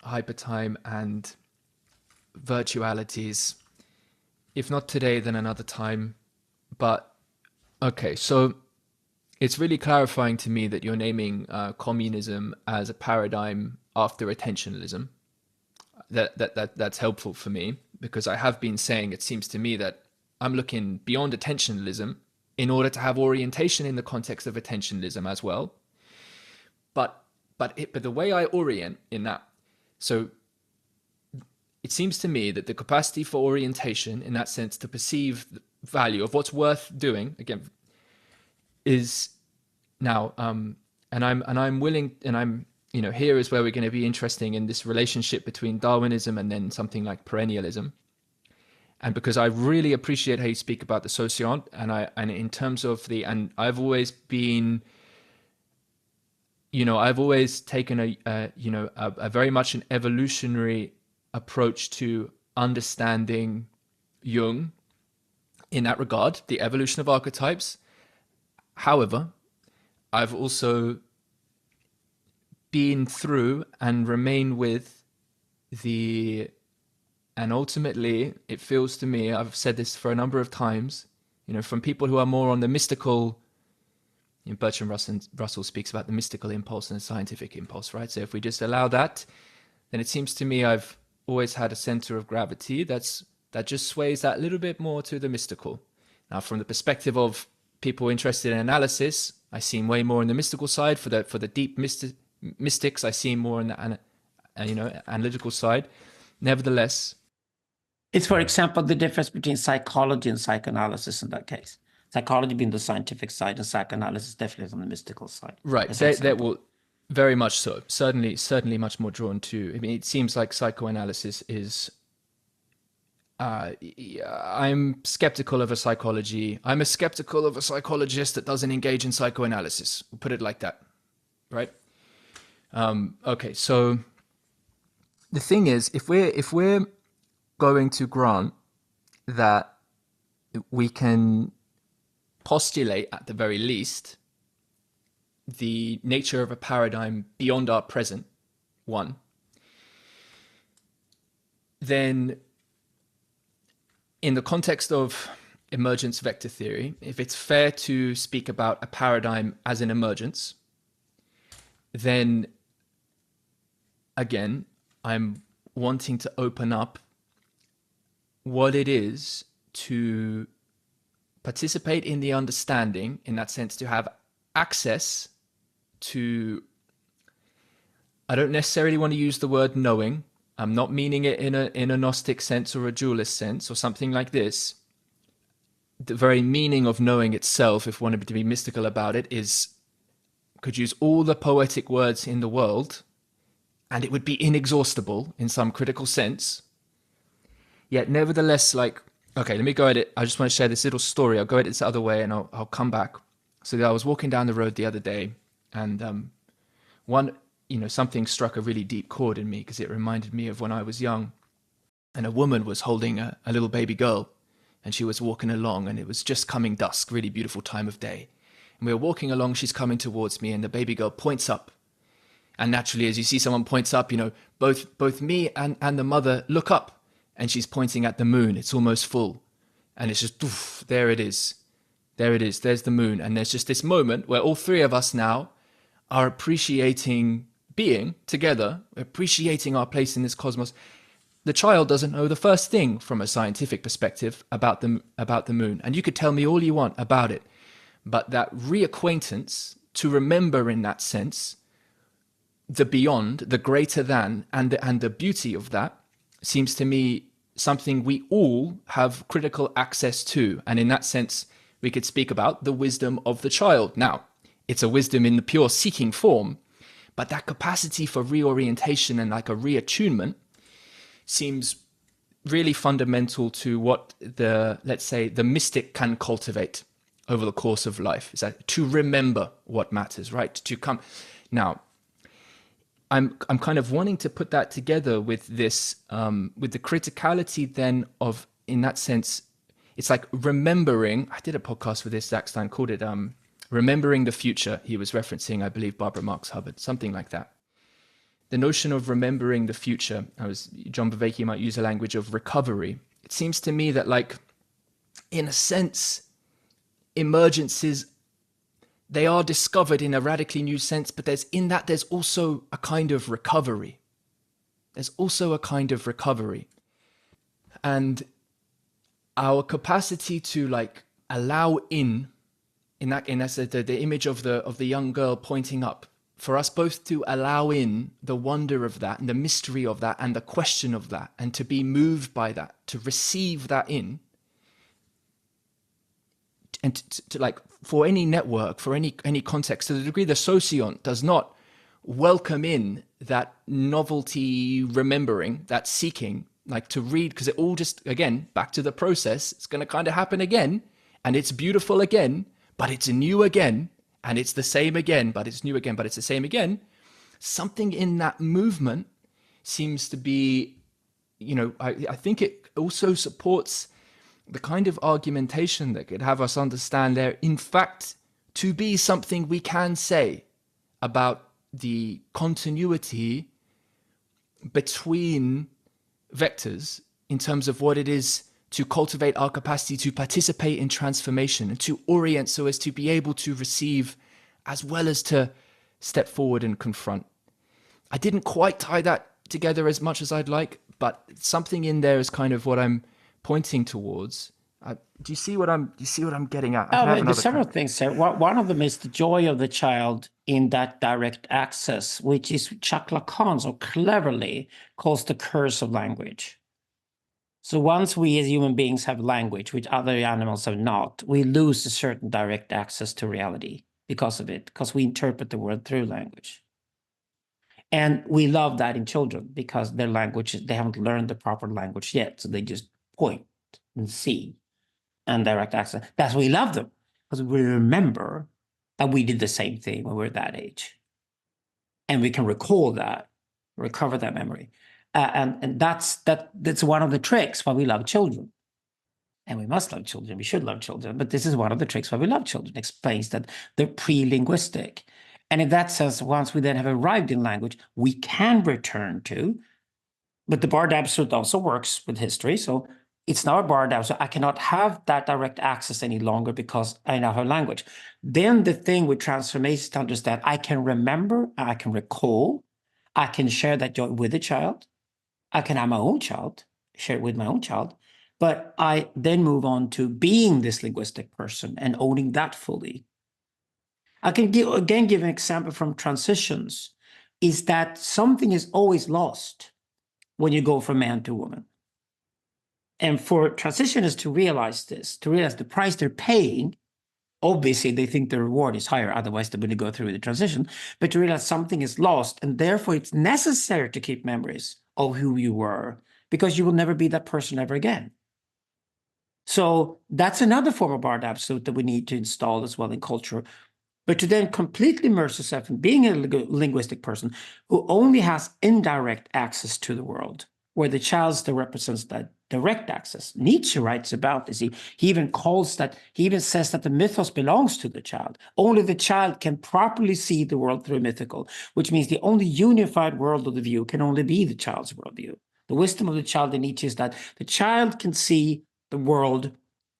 hypertime and virtualities, if not today, then another time. But okay, so it's really clarifying to me that you're naming communism as a paradigm after attentionalism. That's helpful for me, because I have been saying, it seems to me that I'm looking beyond attentionalism in order to have orientation in the context of attentionalism as well. But the way I orient in that, so it seems to me that the capacity for orientation in that sense to perceive the value of what's worth doing, again, is now, and I'm willing, and I'm, here is where we're going to be interesting in this relationship between Darwinism and then something like perennialism. And because I really appreciate how you speak about the sociant, and in terms of and I've always been, I've always taken a very much an evolutionary approach to understanding Jung in that regard, the evolution of archetypes. However, I've also been through and remain with and ultimately it feels to me, I've said this for a number of times, from people who are more on the mystical, Bertrand Russell speaks about the mystical impulse and the scientific impulse, right? So if we just allow that, then it seems to me I've always had a center of gravity that just sways that little bit more to the mystical. Now, from the perspective of people interested in analysis, I seem way more on the mystical side. For the deep mystics, I seem more on the analytical side. Nevertheless, it's, for example, the difference between psychology and psychoanalysis in that case. Psychology being the scientific side, and psychoanalysis definitely on the mystical side. Right. That will very much so. Certainly much more drawn to. I mean, it seems like psychoanalysis is. I'm skeptical of a psychology. I'm as skeptical of a psychologist that doesn't engage in psychoanalysis. We'll put it like that, right? Okay. So the thing is, if we're going to grant that we can postulate at the very least the nature of a paradigm beyond our present one, then in the context of emergence vector theory, if it's fair to speak about a paradigm as an emergence, then again, I'm wanting to open up what it is to participate in the understanding, in that sense, to have access to, I don't necessarily want to use the word knowing. I'm not meaning it in a Gnostic sense or a dualist sense or something like this. The very meaning of knowing itself, if one wanted to be mystical about it, could use all the poetic words in the world and it would be inexhaustible in some critical sense. Yet nevertheless, okay, let me go at it. I just want to share this little story. I'll go at it this other way and I'll come back. So I was walking down the road the other day and something struck a really deep chord in me because it reminded me of when I was young and a woman was holding a little baby girl and she was walking along and it was just coming dusk, really beautiful time of day. And we were walking along, she's coming towards me and the baby girl points up. And naturally, as you see someone points up, both me and the mother look up and she's pointing at the moon. It's almost full. And it's just, oof, there it is. There it is. There's the moon. And there's just this moment where all three of us now are appreciating being together, appreciating our place in this cosmos. The child doesn't know the first thing from a scientific perspective about the moon. And you could tell me all you want about it. But that reacquaintance, to remember in that sense, the beyond, the greater than, and the beauty of that seems to me something we all have critical access to. And in that sense, we could speak about the wisdom of the child. Now, it's a wisdom in the pure seeking form, but that capacity for reorientation and like a reattunement seems really fundamental to what let's say, the mystic can cultivate over the course of life, is that to remember what matters, right? To come. Now, I'm kind of wanting to put that together with this, with the criticality then of, in that sense, it's like remembering. I did a podcast with this, Zach Stein, called it Remembering the Future. He was referencing, I believe, Barbara Marx Hubbard, something like that. The notion of remembering the future, John Beveke might use a language of recovery. It seems to me that, like, in a sense, emergences, they are discovered in a radically new sense, but there's also a kind of recovery. There's also a kind of recovery. And our capacity to like allow in in that the image of the young girl pointing up, for us both to allow in the wonder of that and the mystery of that and the question of that, and to be moved by that, to receive that in, and to like, for any network, for any context, to the degree the sociant does not welcome in that novelty remembering, that seeking, like to read, because it all just, again, back to the process, it's going to kind of happen again, and it's beautiful again, but it's new again, and it's the same again, but it's new again, but it's the same again. Something in that movement seems to be, I think it also supports the kind of argumentation that could have us understand there, in fact, to be something we can say about the continuity between vectors in terms of what it is to cultivate our capacity to participate in transformation and to orient so as to be able to receive as well as to step forward and confront. I didn't quite tie that together as much as I'd like, but something in there is kind of what I'm pointing towards. Do you see what I'm getting at? There's several things there. One of them is the joy of the child in that direct access, which is Jacques Lacan so cleverly calls the curse of language. So once we as human beings have language, which other animals have not, we lose a certain direct access to reality because of it, because we interpret the world through language. And we love that in children because their language, they haven't learned the proper language yet. So they just point and see and direct access. That's why we love them, because we remember that we did the same thing when we were that age. And we can recall that, recover that memory. And that's one of the tricks why we love children. And we must love children, we should love children, but this is one of the tricks why we love children. It explains that they're pre-linguistic. And in that sense, once we then have arrived in language, we can return to, but the Bard Absolute also works with history. So it's now a Bard Absolute. I cannot have that direct access any longer because I now have language. Then the thing with transformation is to understand I can remember, I can recall, I can share that joy with the child. I can have my own child, share it with my own child. But I then move on to being this linguistic person and owning that fully. I can give an example from transitions, is that something is always lost when you go from man to woman. And for transitioners to realize this, to realize the price they're paying, obviously they think the reward is higher, otherwise they're going to go through the transition, but to realize something is lost, and therefore it's necessary to keep memories of who you were, because you will never be that person ever again. So that's another form of Bard Absolute that we need to install as well in culture. But to then completely immerse yourself in being a linguistic person who only has indirect access to the world, where the child still represents that direct access. Nietzsche writes about this. He even says that the mythos belongs to the child. Only the child can properly see the world through mythical, which means the only unified world of the view can only be the child's worldview. The wisdom of the child in Nietzsche is that the child can see the world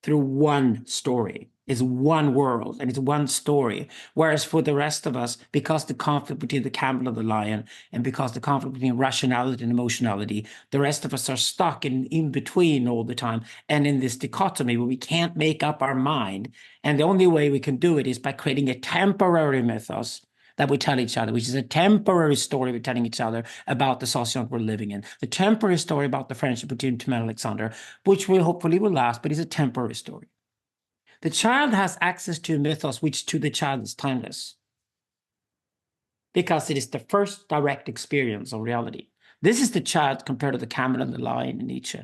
through one story. Is one world and it's one story. Whereas for the rest of us, because the conflict between the camel and the lion, and because the conflict between rationality and emotionality, the rest of us are stuck in between all the time and in this dichotomy where we can't make up our mind. And the only way we can do it is by creating a temporary mythos that we tell each other, which is a temporary story we're telling each other about the society we're living in. The temporary story about the friendship between Tim and Alexander, which will hopefully last, but is a temporary story. The child has access to a mythos which to the child is timeless, because it is the first direct experience of reality. This is the child compared to the camel and the lion in Nietzsche.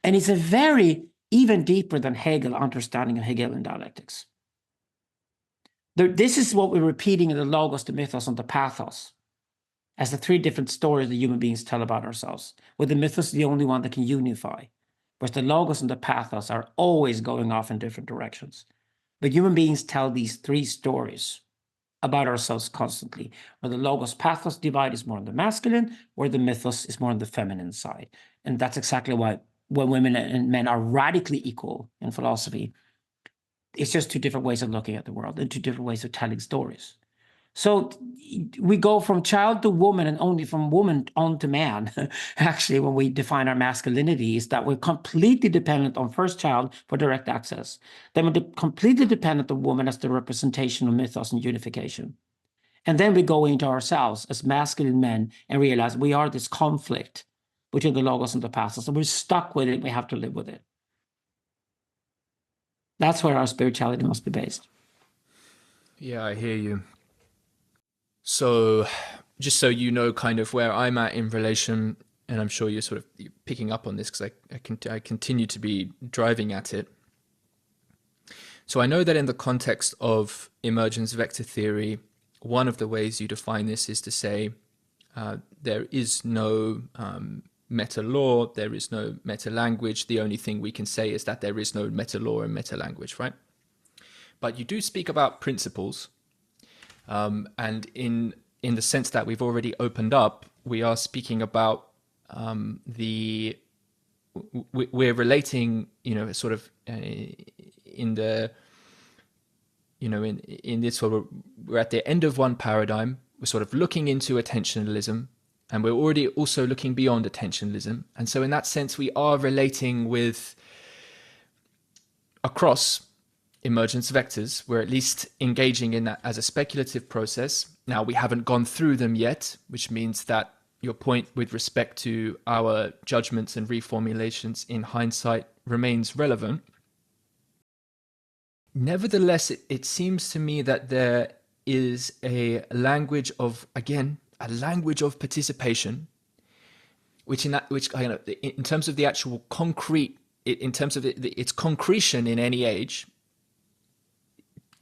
And it's a very, even deeper than Hegel understanding of Hegelian dialectics. This is what we're repeating in the Logos, the Mythos, and the Pathos, as the three different stories that human beings tell about ourselves, where the mythos is the only one that can unify, whereas the Logos and the Pathos are always going off in different directions. But human beings tell these three stories about ourselves constantly, where the Logos Pathos divide is more on the masculine, where the mythos is more on the feminine side. And that's exactly why when women and men are radically equal in philosophy, it's just two different ways of looking at the world and two different ways of telling stories. So we go from child to woman and only from woman on to man. Actually, when we define our masculinity, is that we're completely dependent on first child for direct access. Then we're completely dependent on woman as the representation of mythos and unification. And then we go into ourselves as masculine men and realize we are this conflict between the logos and the pathos. So we're stuck with it. We have to live with it. That's where our spirituality must be based. Yeah, I hear you. So, just so you know, kind of where I'm at in relation, and I'm sure you're sort of picking up on this because I continue to be driving at it. So I know that in the context of emergence vector theory, one of the ways you define this is to say there is no meta law, there is no meta language. The only thing we can say is that there is no meta law and meta language, right? But you do speak about principles. And in the sense that we've already opened up, we are speaking about we're relating, sort of in the, in this sort of, we're at the end of one paradigm. We're sort of looking into attentionalism, and we're already also looking beyond attentionalism. And so in that sense, we are relating with across emergence vectors. We're at least engaging in that as a speculative process. Now, we haven't gone through them yet, which means that your point with respect to our judgments and reformulations in hindsight remains relevant. Nevertheless, it seems to me that there is a language of, again, a language of participation, which in terms of the actual concrete, in terms of its concretion in any age,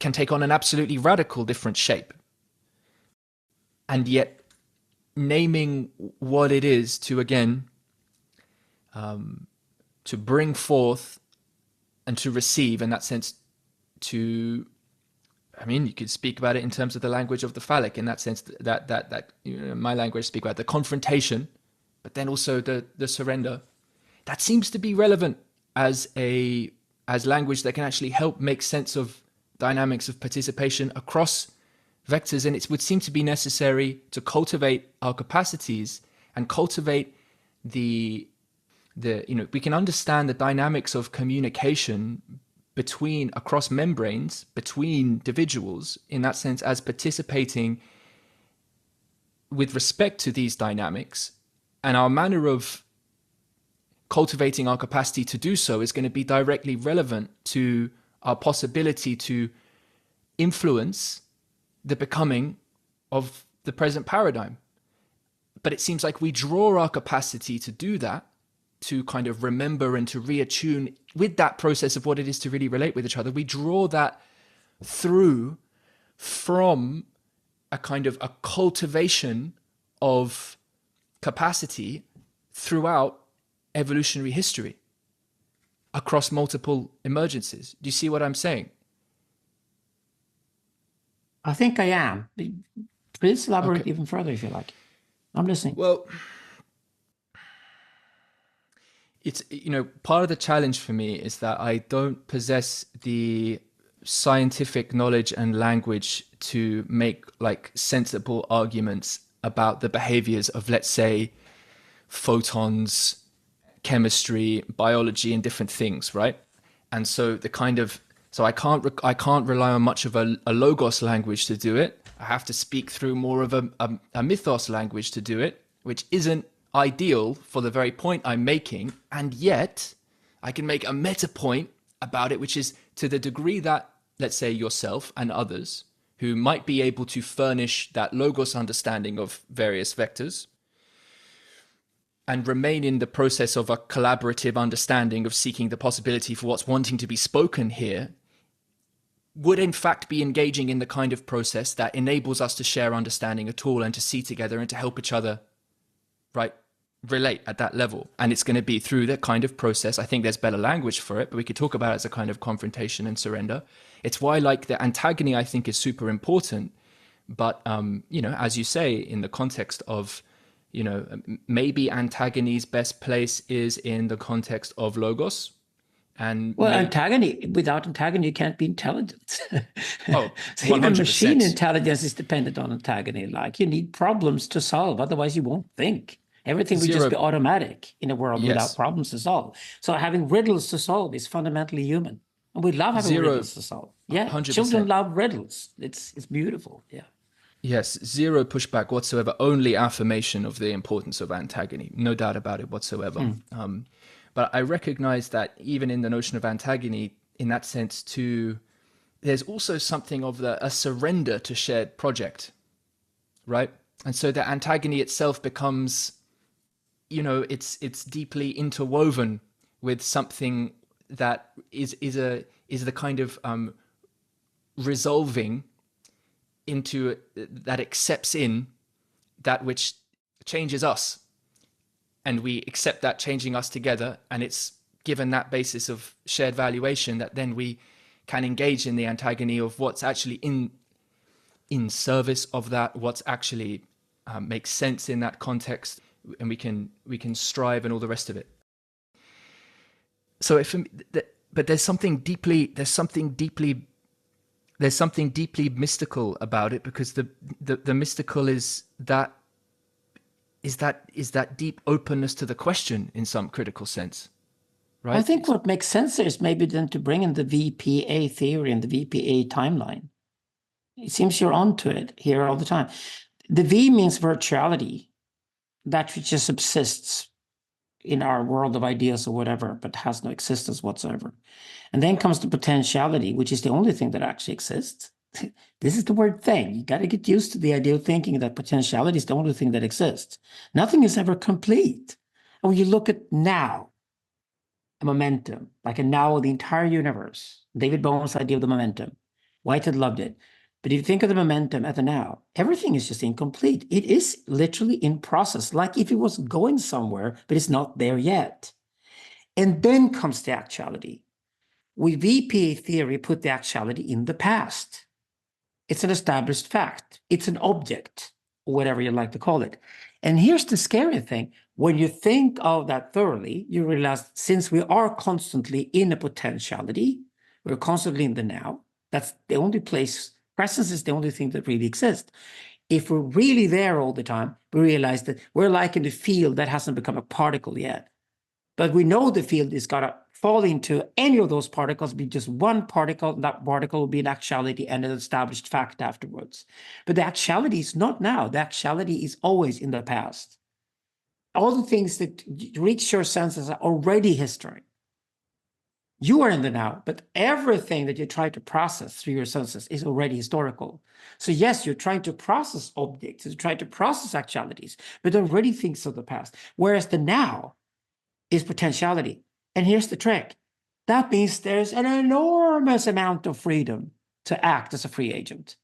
can take on an absolutely radical different shape. And yet naming what it is to, again, to bring forth and to receive, in that sense, you could speak about it in terms of the language of the phallic, in that sense that my language speak about the confrontation, but then also the surrender. That seems to be relevant as language that can actually help make sense of dynamics of participation across vectors, and it would seem to be necessary to cultivate our capacities and cultivate we can understand the dynamics of communication across membranes between individuals, in that sense, as participating with respect to these dynamics, and our manner of cultivating our capacity to do so is going to be directly relevant to our possibility to influence the becoming of the present paradigm. But it seems like we draw our capacity to do that, to kind of remember and to reattune with that process of what it is to really relate with each other. We draw that from a kind of a cultivation of capacity throughout evolutionary history across multiple emergences. Do you see what I'm saying? I think I am. Please elaborate even further if you like. I'm listening. Well, it's, part of the challenge for me is that I don't possess the scientific knowledge and language to make like sensible arguments about the behaviors of, let's say, photons, chemistry, biology, and different things, right? And so I can't rely on much of a logos language to do it. I have to speak through more of a mythos language to do it, which isn't ideal for the very point I'm making. And yet I can make a meta point about it, which is to the degree that, let's say, yourself and others who might be able to furnish that logos understanding of various vectors and remain in the process of a collaborative understanding of seeking the possibility for what's wanting to be spoken here, would in fact be engaging in the kind of process that enables us to share understanding at all and to see together and to help each other, right, relate at that level. And it's going to be through that kind of process. I think there's better language for it, but we could talk about it as a kind of confrontation and surrender. It's why, like, the antagony, I think, is super important. But, as you say, in the context of, maybe antagony's best place is in the context of logos, and Well, antagony, without antagony, you can't be intelligent. Oh, So 100%. even machine intelligence is dependent on antagony. Like you need problems to solve, otherwise you won't think. Everything would just be automatic in a world without problems to solve. So having riddles to solve is fundamentally human. And we love having riddles to solve. Yeah, 100%. Children love riddles. It's beautiful. Yeah. Yes, zero pushback whatsoever, only affirmation of the importance of antagony. No doubt about it whatsoever. But I recognize that even in the notion of antagony, in that sense too, there's also something of a surrender to shared project, right? And so the antagony itself becomes, it's deeply interwoven with something that is the kind of resolving into that accepts in that which changes us, and we accept that changing us together, and it's given that basis of shared valuation that then we can engage in the antagony of what's actually in service of that, what's actually makes sense in that context, and we can strive and all the rest of it. So but there's something deeply mystical about it, because the mystical is that deep openness to the question in some critical sense, right? I think what makes sense is maybe then to bring in the VPA theory and the VPA timeline. It seems you're onto it here all the time. The V means virtuality, that which just subsists in our world of ideas or whatever, but has no existence whatsoever. And then comes the potentiality, which is the only thing that actually exists. This is the word thing. You got to get used to the idea of thinking that potentiality is the only thing that exists. Nothing is ever complete. And when you look at now, a momentum, like a now of the entire universe, David Bohm's idea of the momentum, Whitehead loved it. But if you think of the momentum at the now, everything is just incomplete. It is literally in process, like if it was going somewhere, but it's not there yet. And then comes the actuality. We VPA theory put the actuality in the past. It's an established fact. It's an object, or whatever you like to call it. And here's the scary thing. When you think of that thoroughly, you realize since we are constantly in a potentiality, we're constantly in the now. That's the only place. Presence is the only thing that really exists. If we're really there all the time, we realize that we're like in the field that hasn't become a particle yet. But we know the field is going to fall into any of those particles, be just one particle, and that particle will be an actuality and an established fact afterwards. But the actuality is not now. The actuality is always in the past. All the things that reach your senses are already history. You are in the now, but everything that you try to process through your senses is already historical. So yes, you're trying to process objects, you're trying to process actualities, but already things of the past. Whereas the now is potentiality. And here's the trick. That means there's an enormous amount of freedom to act as a free agent.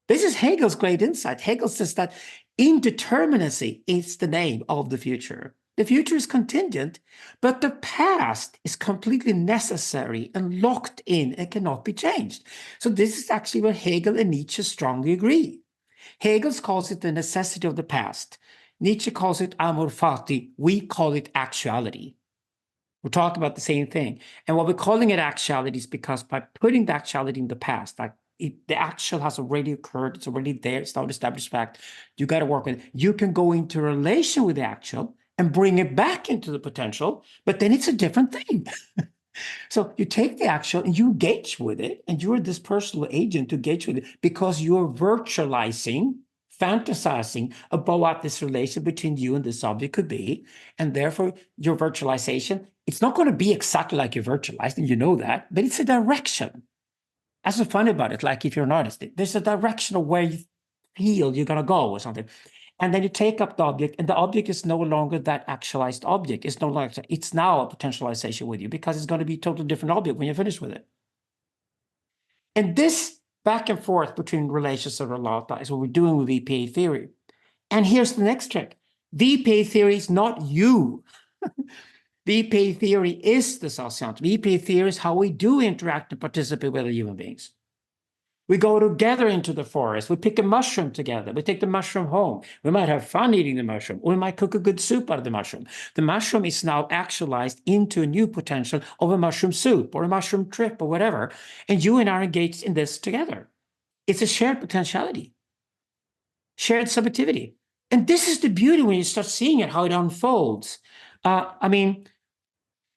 This is Hegel's great insight. Hegel says that indeterminacy is the name of the future. The future is contingent, but the past is completely necessary and locked in and cannot be changed. So this is actually where Hegel and Nietzsche strongly agree. Hegel calls it the necessity of the past. Nietzsche calls it amor fati. We call it actuality. We're talking about the same thing. And what we're calling it actuality is because by putting the actuality in the past, like the actual has already occurred, it's already there, it's not an established fact, you got to work with it. You can go into relation with the actual and bring it back into the potential, but then it's a different thing. So you take the actual and you engage with it, and you're this personal agent to engage with it because you're virtualizing, fantasizing about what this relation between you and this object could be. And therefore, your virtualization, it's not going to be exactly like you virtualized, and you know that, but it's a direction. That's what's funny about it. Like if you're an artist, there's a direction of where you feel you're going to go or something. And then you take up the object, and the object is no longer that actualized object. It's no longer, it's now a potentialization with you because it's going to be a totally different object when you're finished with it. And this back and forth between relations of relata is what we're doing with VPA theory. And here's the next trick. VPA theory is not you. VPA theory is the sociant. VPA theory is how we do interact and participate with other human beings. We go together into the forest. We pick a mushroom together. We take the mushroom home. We might have fun eating the mushroom, or we might cook a good soup out of the mushroom. The mushroom is now actualized into a new potential of a mushroom soup or a mushroom trip or whatever. And you and I are engaged in this together. It's a shared potentiality, shared subjectivity. And this is the beauty when you start seeing it, how it unfolds. I mean,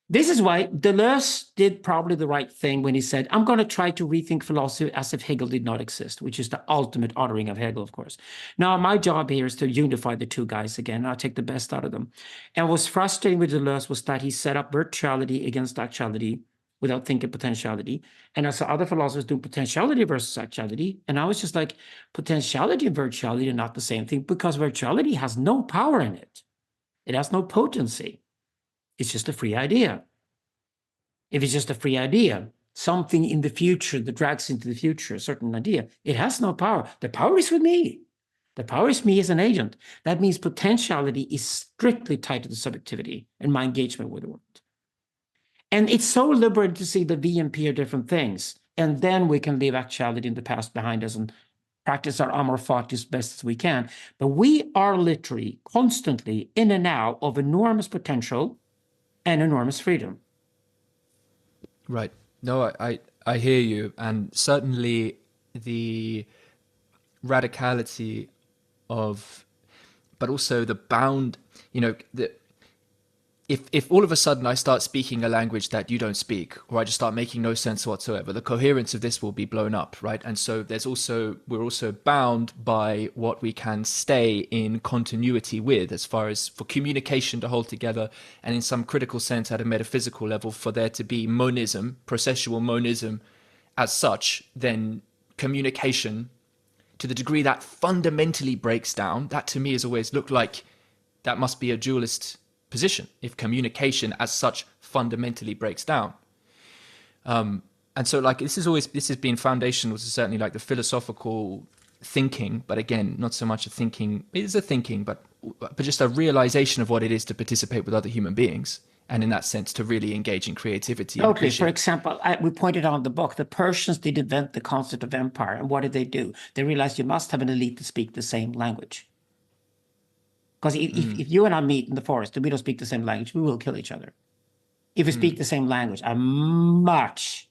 this is why Deleuze did probably the right thing when he said, I'm going to try to rethink philosophy as if Hegel did not exist, which is the ultimate honoring of Hegel, of course. Now, my job here is to unify the two guys again. I'll take the best out of them. And what's frustrating with Deleuze was that he set up virtuality against actuality without thinking potentiality. And I saw other philosophers do potentiality versus actuality. And I was just like, potentiality and virtuality are not the same thing because virtuality has no power in it. It has no potency. It's just a free idea. If it's just a free idea, something in the future that drags into the future, a certain idea, it has no power. The power is with me. The power is me as an agent. That means potentiality is strictly tied to the subjectivity and my engagement with the world. And it's so liberating to see that V and P are different things. And then we can leave actuality in the past behind us and practice our amor fati as best as we can. But we are literally constantly in and out of enormous potential and enormous freedom. Right. No, I hear you. And certainly the radicality of, but also the bound, if all of a sudden I start speaking a language that you don't speak, or I just start making no sense whatsoever, the coherence of this will be blown up, right? And so we're also bound by what we can stay in continuity with, as far as for communication to hold together, and in some critical sense at a metaphysical level, for there to be monism, processual monism as such, then communication, to the degree that fundamentally breaks down, that to me has always looked like that must be a dualist position, if communication as such fundamentally breaks down. And so like this has been foundational to certainly like the philosophical thinking, but again, not so much a thinking, it is a thinking, but just a realization of what it is to participate with other human beings. And in that sense, to really engage in creativity. Okay, for example, we pointed out in the book, the Persians did invent the concept of empire. And what did they do? They realized you must have an elite to speak the same language. Because if you and I meet in the forest and we don't speak the same language, we will kill each other. If we speak the same language, a much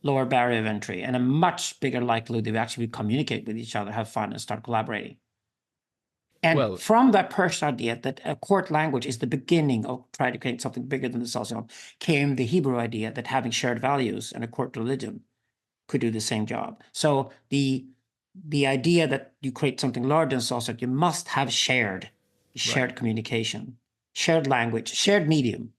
lower barrier of entry and a much bigger likelihood that we actually communicate with each other, have fun, and start collaborating. And from that Persian idea that a court language is the beginning of trying to create something bigger than the social, came the Hebrew idea that having shared values and a court religion could do the same job. So the idea that you create something larger than social, you must have shared communication, shared language, shared medium.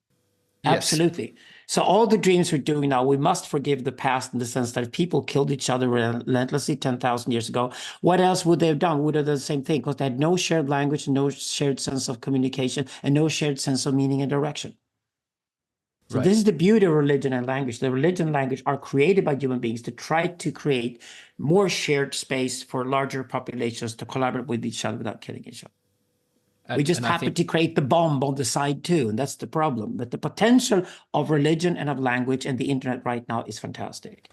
Yes. Absolutely. So all the dreams we're doing now, we must forgive the past in the sense that if people killed each other relentlessly 10,000 years ago, what else would they have done? Would have done the same thing because they had no shared language, no shared sense of communication, and no shared sense of meaning and direction. So this is the beauty of religion and language. The religion and language are created by human beings to try to create more shared space for larger populations to collaborate with each other without killing each other. We just happen to create the bomb on the side too, and that's the problem. But the potential of religion and of language and the internet right now is fantastic.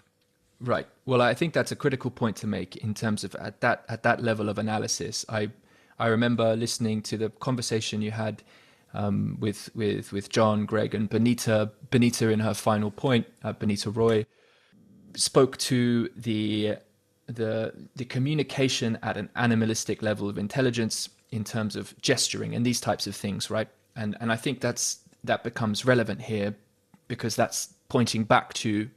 Right. Well, I think that's a critical point to make in terms of at that level of analysis. I remember listening to the conversation you had with John, Greg, and Benita. Benita, in her final point, Benita Roy, spoke to the communication at an animalistic level of intelligence in terms of gesturing and these types of things, right? And I think that becomes relevant here because that's pointing back to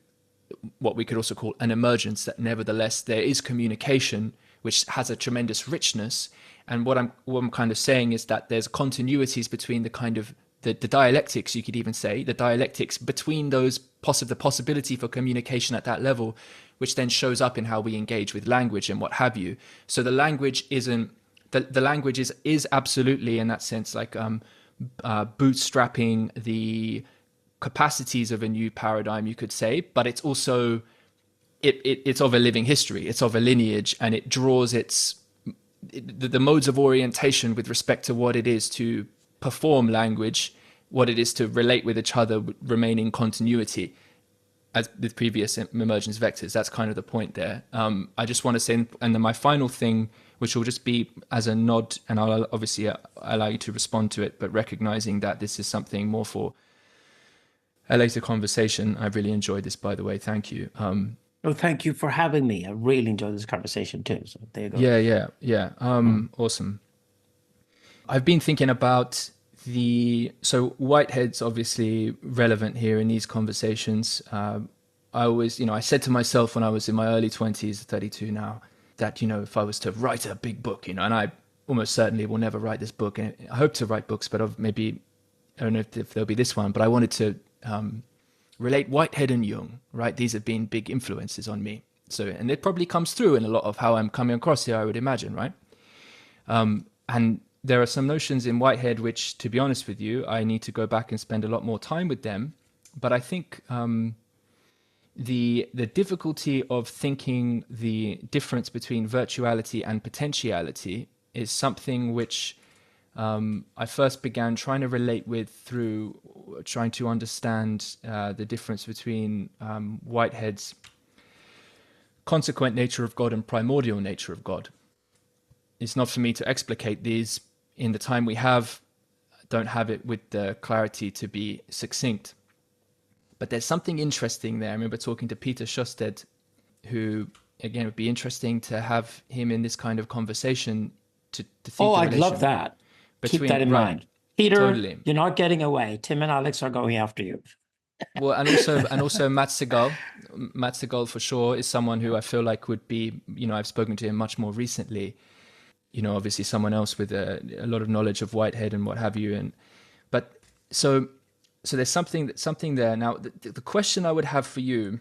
what we could also call an emergence, that nevertheless there is communication which has a tremendous richness. And what I'm kind of saying is that there's continuities between the kind of the dialectics, you could even say, the dialectics between those the possibility for communication at that level, which then shows up in how we engage with language and what have you. So the language isn't the language is absolutely in that sense like bootstrapping the capacities of a new paradigm, you could say, but it's also it's of a living history, it's of a lineage, and it draws the modes of orientation with respect to what it is to perform language, what it is to relate with each other, remain in continuity. as the previous emergence vectors. That's kind of the point there. I just want to say, and then my final thing, which will just be as a nod, and I'll obviously allow you to respond to it, but recognizing that this is something more for a later conversation. I've really enjoyed this, by the way. Thank you. Oh, thank you for having me. I really enjoyed this conversation too. So there you go. Yeah. Awesome. I've been thinking about so Whitehead's obviously relevant here in these conversations. I always, I said to myself when I was in my early 20s, 32 now, that, if I was to write a big book, and I almost certainly will never write this book. And I hope to write books, but maybe, I don't know if there'll be this one, but I wanted to relate Whitehead and Jung, right? These have been big influences on me. So, and it probably comes through in a lot of how I'm coming across here, I would imagine, right? And there are some notions in Whitehead which, to be honest with you, I need to go back and spend a lot more time with them. But I think the difficulty of thinking the difference between virtuality and potentiality is something which I first began trying to relate with through trying to understand the difference between Whitehead's consequent nature of God and primordial nature of God. It's not for me to explicate these in the time we have. I don't have it with the clarity to be succinct. But there's something interesting there. I remember talking to Peter Sjosted, who, again, would be interesting to have him in this kind of conversation to think. Oh, I'd love that. Keep that in mind. Peter, totally. You're not getting away. Tim and Alex are going after you. Well, and also Matt Segal. Matt Segal for sure is someone who I feel like would be, I've spoken to him much more recently. Obviously someone else with a lot of knowledge of Whitehead and what have you. But so there's something there. Now, the question I would have for you,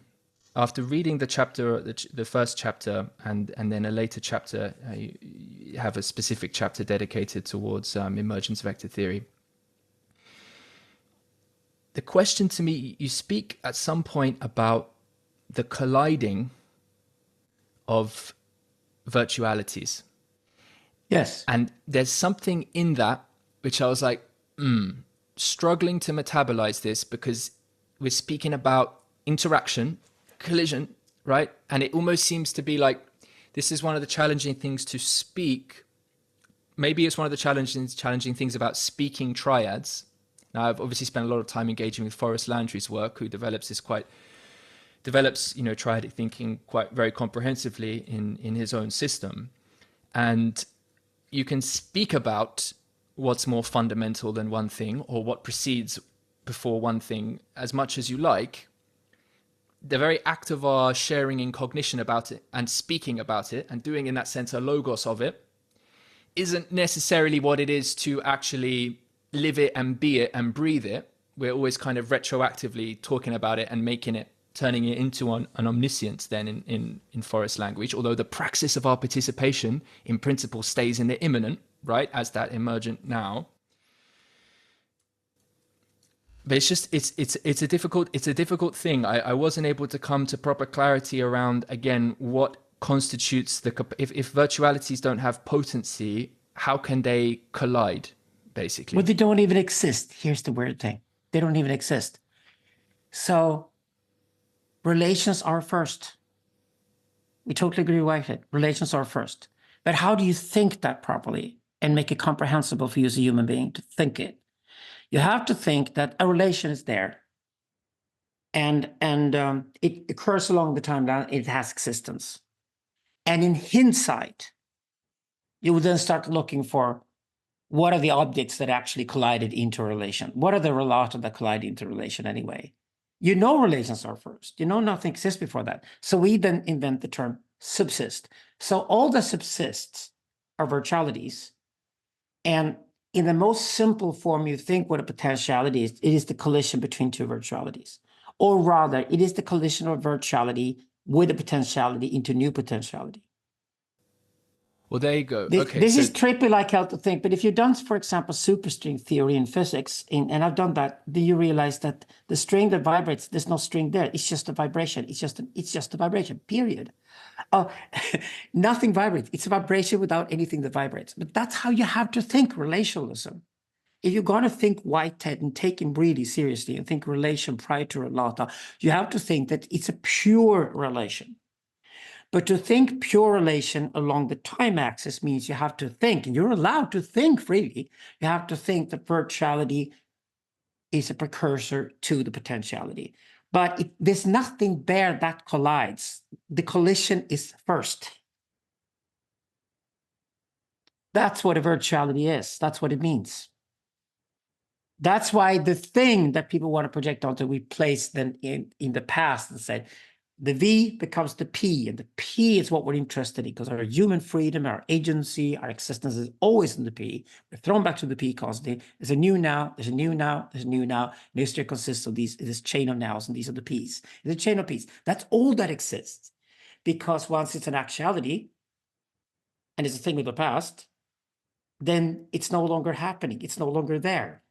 after reading the chapter, the first chapter, and then a later chapter, you have a specific chapter dedicated towards emergence vector theory. The question to me, you speak at some point about the colliding of virtualities. Yes. And there's something in that which I was like, struggling to metabolize this, because we're speaking about interaction, collision, right? And it almost seems to be like, this is one of the challenging things to speak. Maybe it's one of the challenging things about speaking triads. Now, I've obviously spent a lot of time engaging with Forrest Landry's work, who develops triadic thinking quite very comprehensively in his own system. And you can speak about what's more fundamental than one thing, or what precedes before one thing, as much as you like. The very act of our sharing in cognition about it and speaking about it and doing, in that sense, a logos of it, isn't necessarily what it is to actually live it and be it and breathe it. We're always kind of retroactively talking about it and turning it into an omniscience then in Forrest language, although the praxis of our participation in principle stays in the immanent, right, as that emergent now. But it's just it's a difficult thing. I wasn't able to come to proper clarity around, again, what constitutes if virtualities don't have potency, how can they collide, basically? Well, they don't even exist. Here's the weird thing. They don't even exist. So relations are first. We totally agree with it. Relations are first. But how do you think that properly and make it comprehensible for you as a human being to think it? You have to think that a relation is there, and it occurs along the timeline. It has existence. And in hindsight, you would then start looking for what are the objects that actually collided into a relation? What are the relata that collide into a relation anyway? Relations are first. Nothing exists before that. So we then invent the term subsist. So all that subsists are virtualities. And in the most simple form, you think what a potentiality is, it is the collision between two virtualities. Or rather, it is the collision of virtuality with a potentiality into new potentiality. Well, there you go. This is trippy like hell to think, but if you've done, for example, superstring theory in physics, and I've done that, then you realize that the string that vibrates, there's no string there. It's just a vibration. It's just a vibration, period. Nothing vibrates. It's a vibration without anything that vibrates. But that's how you have to think relationalism. if you're going to think Whitehead and take him really seriously and think relation prior to relata, you have to think that it's a pure relation. But to think pure relation along the time axis means you have to think, and you're allowed to think freely, you have to think that virtuality is a precursor to the potentiality. But there's nothing there that collides. The collision is first. That's what a virtuality is. That's what it means. That's why the thing that people want to project onto, we place then in the past and said, the V becomes the P, and the P is what we're interested in because our human freedom, our agency, our existence is always in the P. We're thrown back to the P constantly. There's a new now, there's a new now, there's a new now. And history consists of this chain of nows, and these are the Ps. It's a chain of Ps. That's all that exists. Because once it's an actuality, and it's a thing of the past, then it's no longer happening. It's no longer there.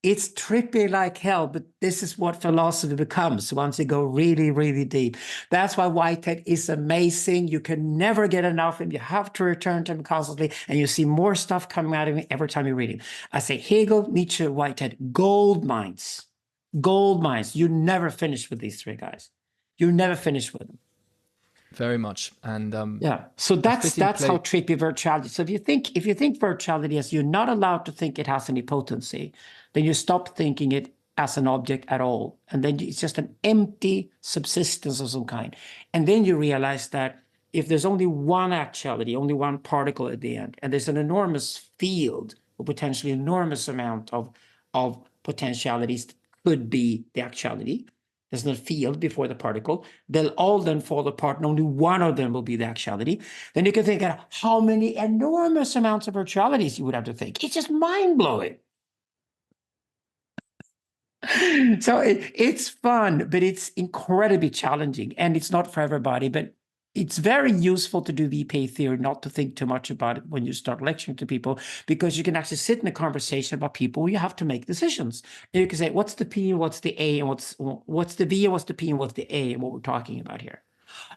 It's trippy like hell, but this is what philosophy becomes once you go really, really deep. That's why Whitehead is amazing. You can never get enough of him. You have to return to him constantly, and you see more stuff coming out of him every time you read him. I say Hegel, Nietzsche, Whitehead, gold mines. Gold mines. You never finish with these three guys. You never finish with them. Very much. And yeah, so that's how trippy virtuality. So if you think virtuality as you're not allowed to think it has any potency, then you stop thinking it as an object at all, and then it's just an empty subsistence of some kind. And then you realize that if there's only one actuality, only one particle at the end, and there's an enormous field, or potentially enormous amount of potentialities that could be the actuality. There's no field before the particle. They'll all then fall apart, and only one of them will be the actuality. Then you can think of how many enormous amounts of virtualities you would have to think. It's just mind-blowing. So it's fun, but it's incredibly challenging, and it's not for everybody, but it's very useful to do VPA theory, not to think too much about it when you start lecturing to people, because you can actually sit in a conversation about people where you have to make decisions. And you can say, what's the P, what's the A, and what's the V, and what's the P, and what's the A, and what we're talking about here.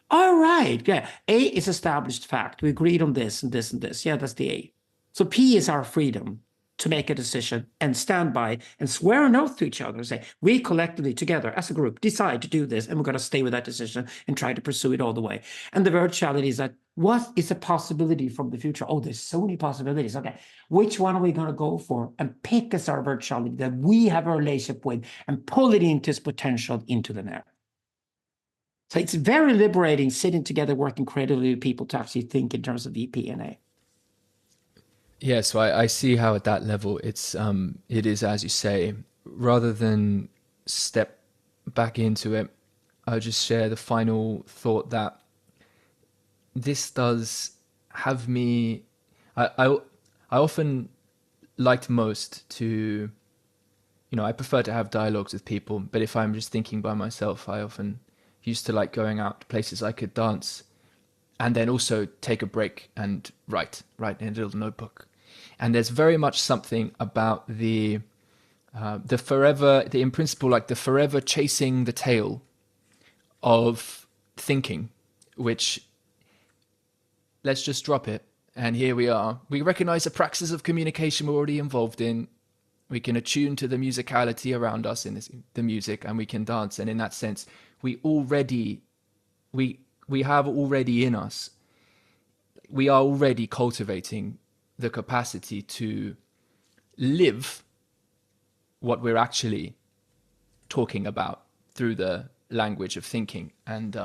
All right, yeah, A is established fact. We agreed on this and this and this. Yeah, that's the A. So P is our freedom to make a decision and stand by and swear an oath to each other and say, we collectively together as a group decide to do this, and we're going to stay with that decision and try to pursue it all the way. And the virtuality is that what is a possibility from the future? Oh, there's so many possibilities. Okay, which one are we going to go for and pick as our virtuality that we have a relationship with and pull it into its potential into the net? So it's very liberating sitting together, working creatively with people to actually think in terms of VP and A. Yeah, so I see how at that level it is, as you say, rather than step back into it, I'll just share the final thought that this does have me, I often liked most to, I prefer to have dialogues with people, but if I'm just thinking by myself, I often used to like going out to places I could dance and then also take a break and write in a little notebook. And there's very much something about the forever, in principle, like the forever chasing the tail of thinking, which let's just drop it. And here we are. We recognize the praxis of communication we're already involved in. We can attune to the musicality around us in the music, and we can dance. And in that sense, we have already in us, we are already cultivating the capacity to live what we're actually talking about through the language of thinking. And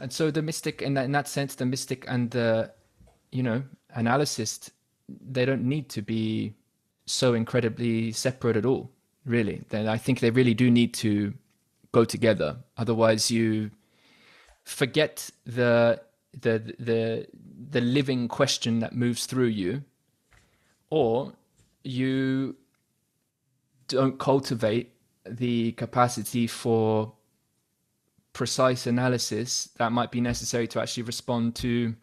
so the mystic, in that sense, the mystic and the, analyst, they don't need to be so incredibly separate at all, really. Then I think they really do need to go together. Otherwise you forget the living question that moves through you, or you don't cultivate the capacity for precise analysis that might be necessary to actually respond to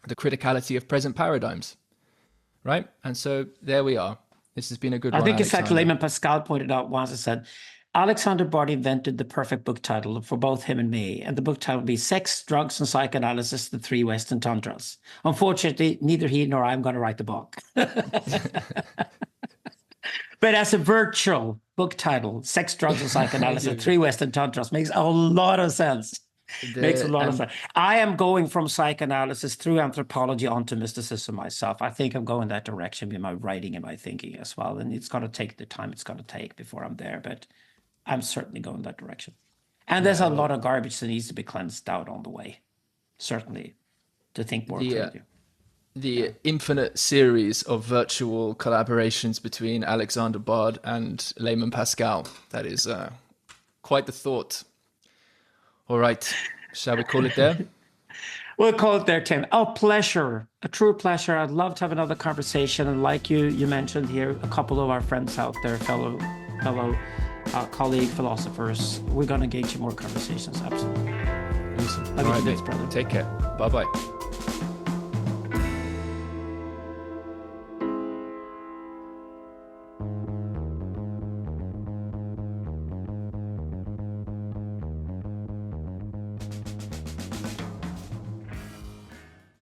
the criticality of present paradigms, right? And so there we are. This has been a good one. I think it's like Layman Pascal pointed out once. He said, Alexander Bard invented the perfect book title for both him and me, and the book title would be Sex, Drugs, and Psychoanalysis, the Three Western Tundras. Unfortunately, neither he nor I am going to write the book. But as a virtual book title, Sex, Drugs, and Psychoanalysis, the Three Western Tundras makes a lot of sense. Makes a lot of sense. I am going from psychoanalysis through anthropology onto mysticism myself. I think I'm going that direction with my writing and my thinking as well. And it's going to take the time it's going to take before I'm there. But I'm certainly going that direction. And there's a lot of garbage that needs to be cleansed out on the way, certainly, to think more clearly. The infinite series of virtual collaborations between Alexander Bard and Layman Pascal. That is quite the thought. All right, shall we call it there? We'll call it there, Tim. Oh, pleasure, a true pleasure. I'd love to have another conversation. And like you mentioned here, a couple of our friends out there, fellow colleague philosophers, we're going to engage in more conversations. Absolutely. Awesome. Love All right, you, brother. Take care. Bye-bye.